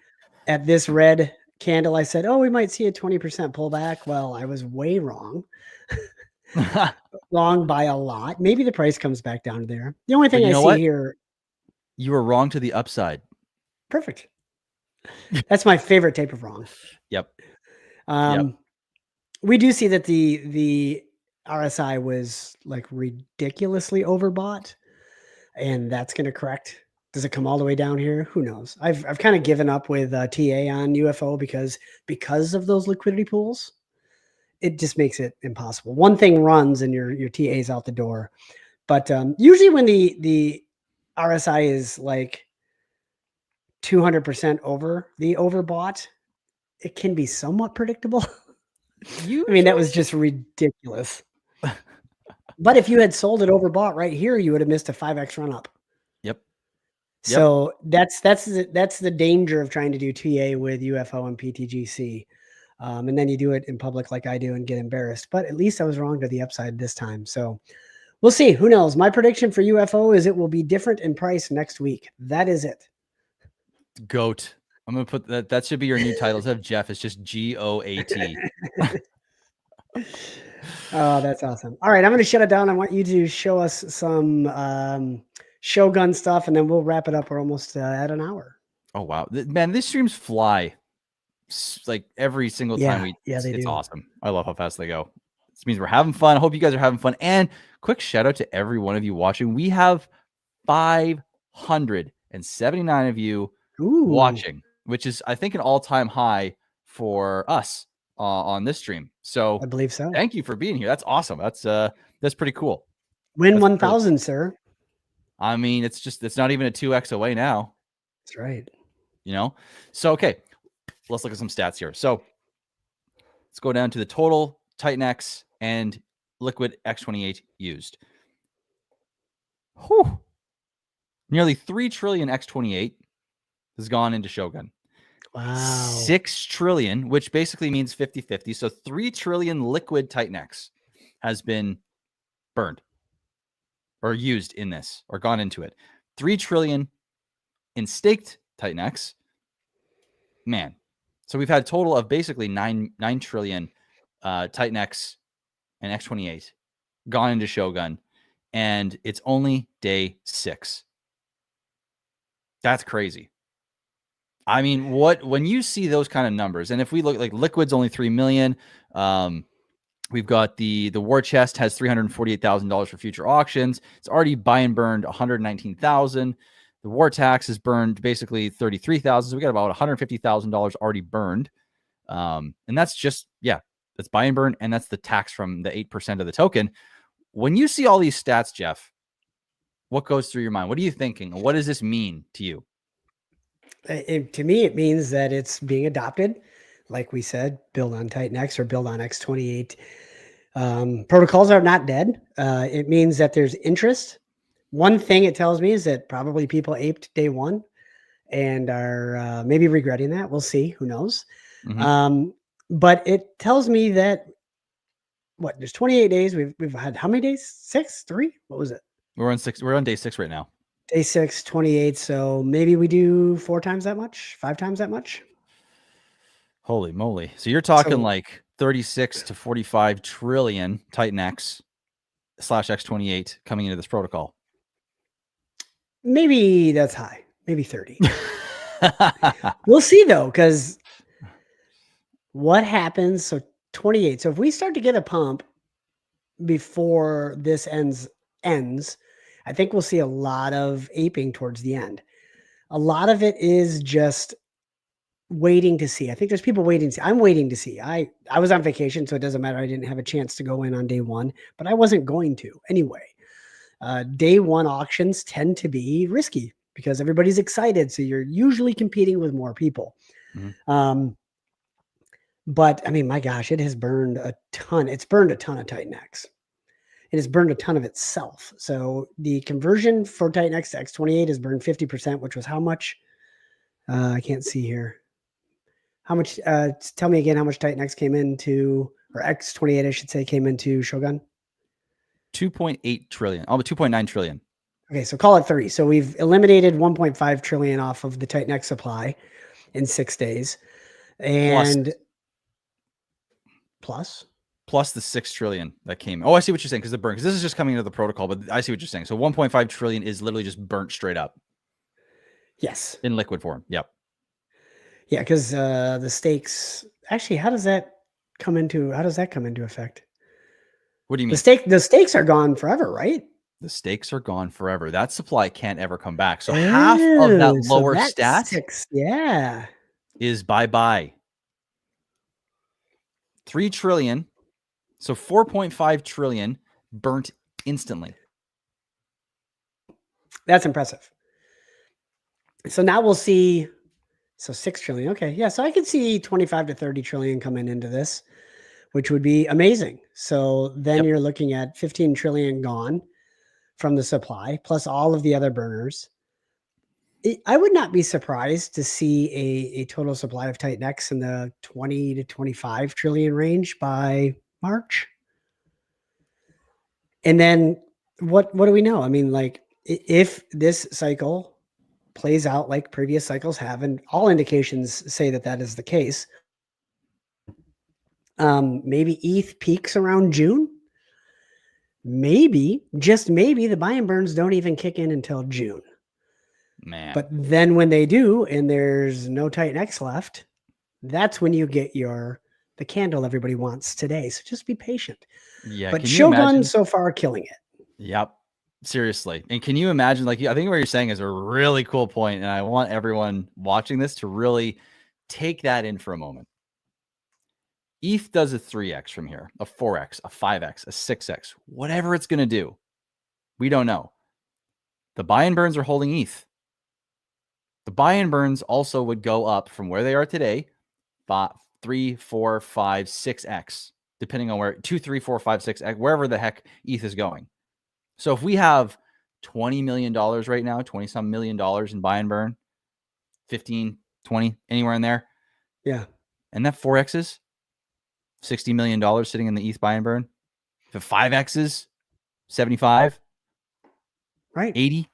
at this red candle, I said, "Oh, we might see a 20% pullback." Well, I was way wrong. Wrong by a lot. Maybe the price comes back down to there. The only thing I see here. You were wrong to the upside. Perfect. That's my favorite type of wrong. Yep. We do see that the RSI was like ridiculously overbought, and that's going to correct. Does it come all the way down here? Who knows? I've kind of given up with TA on UFO because of those liquidity pools. It just makes it impossible. One thing runs and your TA is out the door. But usually when the RSI is like 200% over the overbought, it can be somewhat predictable. I mean, that was just ridiculous. But if you had sold it overbought right here, you would have missed a 5x run up. Yep. So that's the danger of trying to do TA with UFO and PTGC. And then you do it in public like I do and get embarrassed. But at least I was wrong to the upside this time. So we'll see. Who knows? My prediction for UFO is it will be different in price next week. That is it. GOAT. I'm going to put that. That should be your new title. Instead of Jeff, it's just GOAT. Oh, that's awesome. All right. I'm going to shut it down. I want you to show us some Shogun stuff, and then we'll wrap it up. We're almost at an hour. Oh, wow. Man, these streams fly like every single time it's awesome. I love how fast they go. This means we're having fun. I hope you guys are having fun. And quick shout out to every one of you watching. We have 579 of you watching, which is, I think, an all-time high for us on this stream. So I believe so. Thank you for being here. That's awesome. That's pretty cool. Win 1,000, sir. I mean, it's not even a 2x away now. That's right. So okay, let's look at some stats here. So let's go down to the total TITANX and liquid X28 used. Whew. Nearly 3 trillion X28 has gone into Shogun. Wow. 6 trillion, which basically means 50-50. So 3 trillion liquid TITANX has been burned or used in this or gone into it. 3 trillion in staked TITANX. Man. So we've had a total of basically 9 trillion TITANX and X28 gone into Shogun, and it's only day 6. That's crazy. I mean, when you see those kind of numbers, and if we look like liquid's only 3 million, we've got the war chest has $348,000 for future auctions. It's already buy and burned 119,000. The war tax is burned basically 33,000. So we got about $150,000 already burned. And that's just, that's buy and burn. And that's the tax from the 8% of the token. When you see all these stats, Jeff, what goes through your mind? What are you thinking? What does this mean to you? To me, it means that it's being adopted. Like we said, build on TITANX or build on X28. Protocols are not dead. It means that there's interest. One thing it tells me is that probably people aped day one and are maybe regretting that. We'll see. Who knows? Mm-hmm. But it tells me that there's 28 days. We've had how many days? 6, 3? What was it? We're on 6. We're on day 6 right now. Day 6, 28. So maybe we do 4 times that much, 5 times that much. Holy moly. So you're talking like 36 to 45 trillion TITANX / X28 coming into this protocol. Maybe that's high. Maybe 30. We'll see though, because what happens? So 28. So if we start to get a pump before this ends, I think we'll see a lot of aping towards the end. A lot of it is just waiting to see. I think there's people waiting to see. I'm waiting to see. I was on vacation, so it doesn't matter. I didn't have a chance to go in on day 1, but I wasn't going to anyway. Day 1 auctions tend to be risky because everybody's excited. So you're usually competing with more people. Mm-hmm. But I mean, my gosh, it has burned a ton. It's burned a ton of TITANX. and it's burned a ton of itself. So the conversion for TitanX to X28 has burned 50%, which was how much? I can't see here. How much? Tell me again how much TitanX came into, or X28, I should say, came into Shogun. 2.8 trillion, almost 2.9 trillion. Okay, so call it 30. So we've eliminated 1.5 trillion off of the TitanX supply in 6 days, and plus the 6 trillion that came. Oh, I see what you're saying, because the burn, because this is just coming into the protocol, but I see what you're saying. So 1.5 trillion is literally just burnt straight up. Yes, in liquid form. Yep. Yeah, because the stakes. Actually, how does that come into effect? What do you mean? The stakes are gone forever, right? The stakes are gone forever. That supply can't ever come back. So half of that lower stat is bye-bye. 3 trillion. So 4.5 trillion burnt instantly. That's impressive. So now we'll see. So 6 trillion. Okay. Yeah. So I could see 25 to 30 trillion coming into this, which would be amazing. So then you're looking at 15 trillion gone from the supply, plus all of the other burners. I would not be surprised to see a total supply of TitanX in the 20 to 25 trillion range by March. And then what do we know? I mean, like, if this cycle plays out like previous cycles have, and all indications say that that is the case, maybe ETH peaks around June. Maybe, just maybe, the buy and burns don't even kick in until June. Man. But then when they do, and there's no TitanX left, that's when you get the candle everybody wants today. So just be patient. Yeah. But Shogun so far killing it. Yep. Seriously. And can you imagine, like, I think what you're saying is a really cool point, and I want everyone watching this to really take that in for a moment. ETH does a 3x from here, a 4x, a 5x, a 6x, whatever it's going to do. We don't know. The buy and burns are holding ETH. The buy and burns also would go up from where they are today, 3, 4, 5, 6x, depending on where 2, 3, 4, 5, 6x, wherever the heck ETH is going. So if we have $20 million right now, 20 some million dollars in buy and burn, 15, 20, anywhere in there. Yeah. And that 4x's $60 million sitting in the ETH buy and burn. If it 5x's 75, right, 80,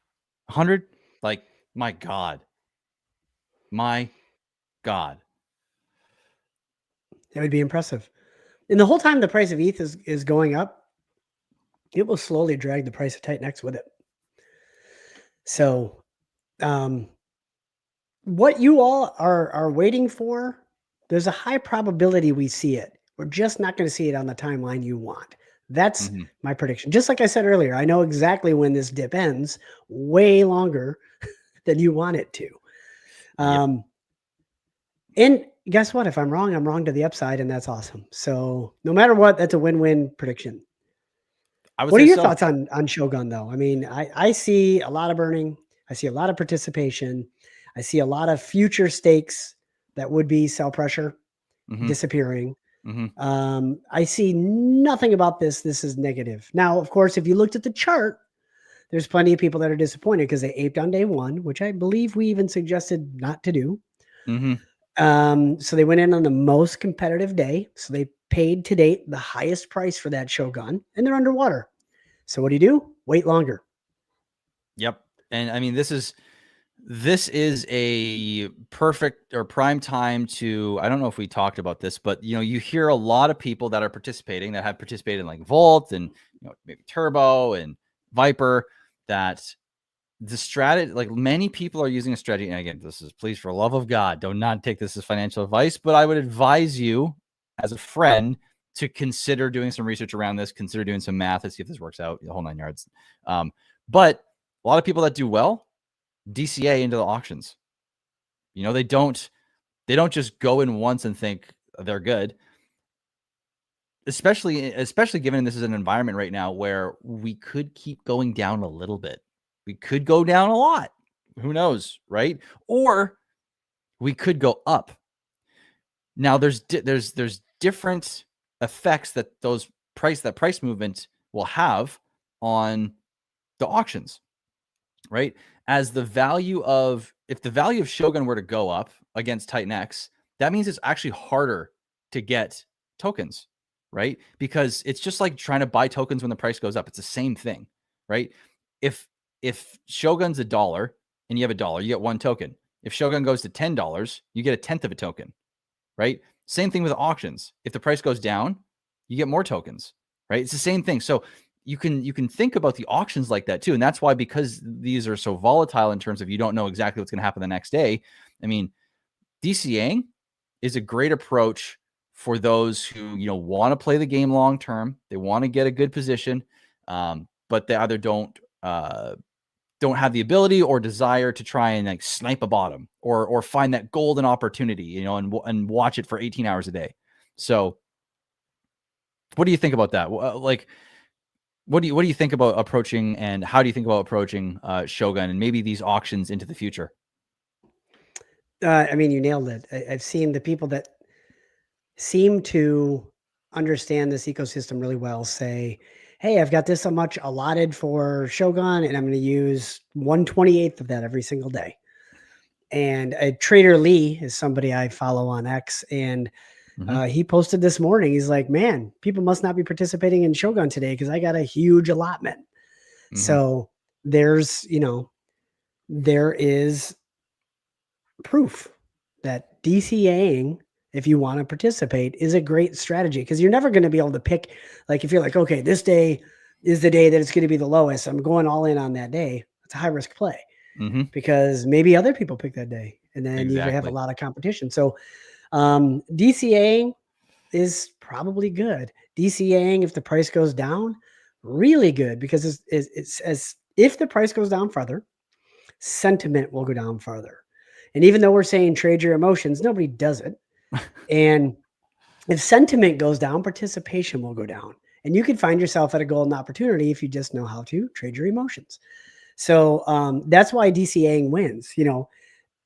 100, like, my God. That would be impressive. And the whole time the price of ETH is going up, it will slowly drag the price of TitanX with it. So what you all are waiting for, there's a high probability we see it. We're just not going to see it on the timeline you want. That's my prediction. Just like I said earlier, I know exactly when this dip ends, way longer than you want it to. And guess what? If I'm wrong to the upside, and that's awesome. So no matter what, that's a win-win prediction. What are your thoughts on Shogun, though? I mean, I see a lot of burning. I see a lot of participation. I see a lot of future stakes that would be sell pressure disappearing. I see nothing about this. This is negative. Now, of course, if you looked at the chart, there's plenty of people that are disappointed because they aped on day one, which I believe we even suggested not to do. So they went in on the most competitive day. So they paid to date the highest price for that Shogun, and they're underwater. So what do? Wait longer. Yep. And I mean, this is a perfect or prime time to, I don't know if we talked about this, but you hear a lot of people that are participating, that have participated in like Volt and maybe Turbo and Viper, that the strategy, like many people are using a strategy. And again, this is, please, for the love of God, do not take this as financial advice, but I would advise you as a friend to consider doing some research around this, consider doing some math and see if this works out, the whole 9 yards. But a lot of people that do well, DCA into the auctions. They don't just go in once and think they're good. Especially given this is an environment right now where we could keep going down a little bit. We could go down a lot. Who knows, right? Or we could go up. Now there's different effects that price movement will have on the auctions, right? As the value of, if the value of Shogun were to go up against TitanX, that means it's actually harder to get tokens, right? Because it's just like trying to buy tokens when the price goes up. It's the same thing, right? If Shogun's $1 and you have $1, you get 1 token. If Shogun goes to $10, you get 1/10 of a token, right? Same thing with auctions. If the price goes down, you get more tokens, right? It's the same thing. So you can think about the auctions like that too. And that's why, because these are so volatile in terms of you don't know exactly what's going to happen the next day. I mean, DCAing is a great approach for those who, want to play the game long term. They want to get a good position, but they either don't have the ability or desire to try and like snipe a bottom or find that golden opportunity, and watch it for 18 hours a day. So what do you think about that? Like, what do you think about approaching, and how do you think about approaching Shogun and maybe these auctions into the future? I mean, you nailed it. I've seen the people that seem to understand this ecosystem really well say, hey, I've got this so much allotted for Shogun, and I'm going to use 1/28th of that every single day. And Trader Lee is somebody I follow on X, and he posted this morning. He's like, man, people must not be participating in Shogun today because I got a huge allotment. So there's, there is proof that DCAing, if you want to participate, is a great strategy, because you're never going to be able to pick, like, if you're like, okay, this day is the day that it's going to be the lowest, I'm going all in on that day. It's a high risk play because maybe other people pick that day, and then you have a lot of competition. So DCAing is probably good. DCAing, if the price goes down, really good, because it's as if the price goes down further, sentiment will go down further. And even though we're saying trade your emotions, nobody does it. And if sentiment goes down, participation will go down. And you could find yourself at a golden opportunity if you just know how to trade your emotions. So that's why DCAing wins.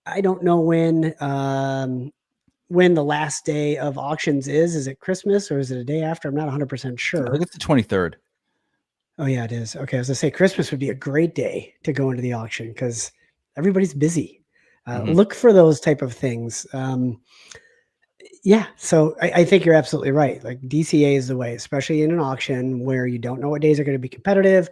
I don't know when the last day of auctions is. Is it Christmas or is it a day after? I'm not 100% sure. I think it's the 23rd. Oh, yeah, it is. Okay, I was going to say Christmas would be a great day to go into the auction because everybody's busy. Look for those type of things. Yeah, so I think you're absolutely right. Like, DCA is the way, especially in an auction where you don't know what days are going to be competitive.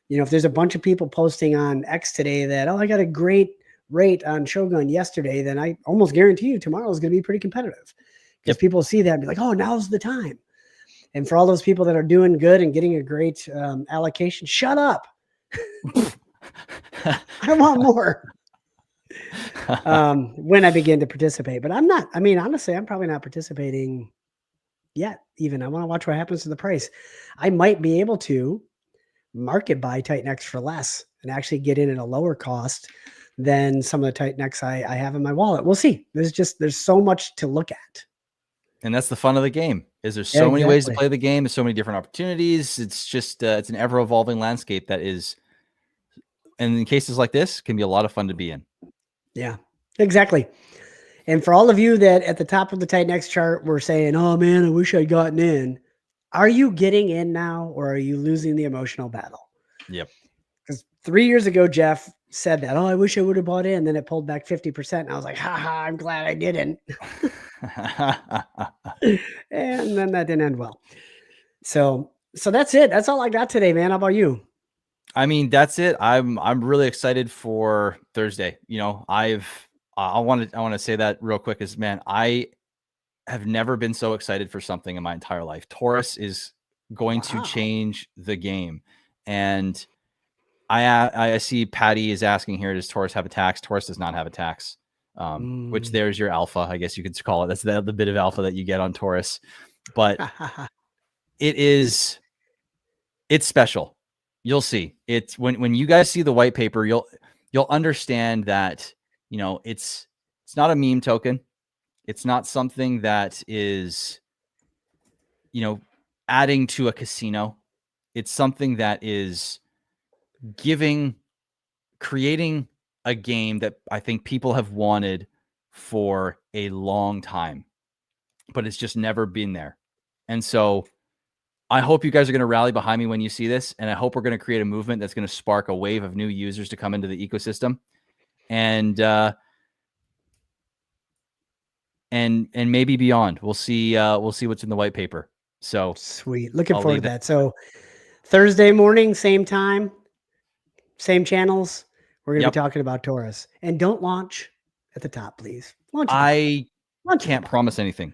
If there's a bunch of people posting on X today that, oh, I got a great rate on Shogun yesterday, then I almost guarantee you tomorrow is going to be pretty competitive, because people see that and be like, oh, now's the time. And for all those people that are doing good and getting a great allocation, shut up. I want more. When I begin to participate, but I'm not, honestly, I'm probably not participating yet. Even I want to watch what happens to the price. I might be able to market buy TitanX for less and actually get in at a lower cost than some of the TitanX I have in my wallet. We'll see. There's so much to look at. And that's the fun of the game, is there's so many ways to play the game. There's so many different opportunities. It's just, it's an ever evolving landscape that is, and in cases like this, can be a lot of fun to be in. Yeah, exactly. And for all of you that at the top of the TitanX chart were saying, oh man, I wish I'd gotten in. Are you getting in now, or are you losing the emotional battle? Yep. Because 3 years ago, Jeff said that, oh, I wish I would have bought in. Then it pulled back 50%. And I was like, haha, I'm glad I didn't. And then that didn't end well. So that's it. That's all I got today, man. How about you? I mean, that's it. I'm really excited for Thursday. I want to say that real quick is, man, I have never been so excited for something in my entire life. Taurus is going to change the game. And I see Patty is asking here, does Taurus have a tax? Taurus does not have a tax. Which there's your alpha, I guess you could call it. That's the bit of alpha that you get on Taurus. But it's special. You'll see. It's when you guys see the white paper, you'll understand that, it's not a meme token. It's not something that is, adding to a casino. It's something that is creating a game that I think people have wanted for a long time, but it's just never been there. And so I hope you guys are going to rally behind me when you see this. And I hope we're going to create a movement that's going to spark a wave of new users to come into the ecosystem. And maybe beyond. We'll see what's in the white paper. So sweet. Looking I'll forward to leave that. So Thursday morning, same time, same channels. We're going to Yep. be talking about Taurus. And don't launch at the top, please. Launch at the I Launch at can't the promise anything.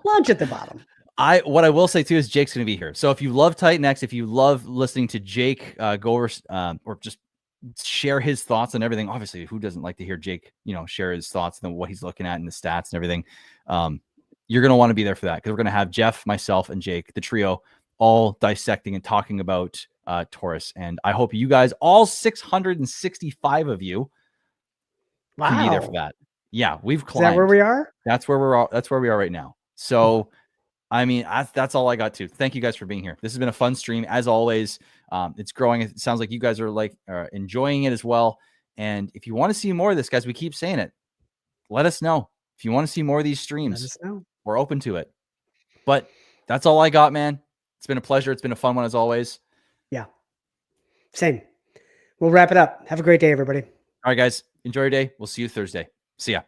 Launch at the bottom. What I will say too is Jake's going to be here. So if you love TitanX, if you love listening to Jake go over or just share his thoughts on everything, obviously, who doesn't like to hear Jake, share his thoughts and what he's looking at and the stats and everything. You're going to want to be there for that because we're going to have Jeff, myself, and Jake, the trio, all dissecting and talking about Taurus. And I hope you guys, all 665 of you, can be there for that. Yeah, we've climbed. Is that where we are? That's where we are right now. So, I mean, that's all I got to. Thank you guys for being here. This has been a fun stream as always. It's growing. It sounds like you guys are enjoying it as well. And if you want to see more of this, guys, we keep saying it. Let us know. If you want to see more of these streams, let us know. We're open to it. But that's all I got, man. It's been a pleasure. It's been a fun one as always. Yeah. Same. We'll wrap it up. Have a great day, everybody. All right, guys. Enjoy your day. We'll see you Thursday. See ya.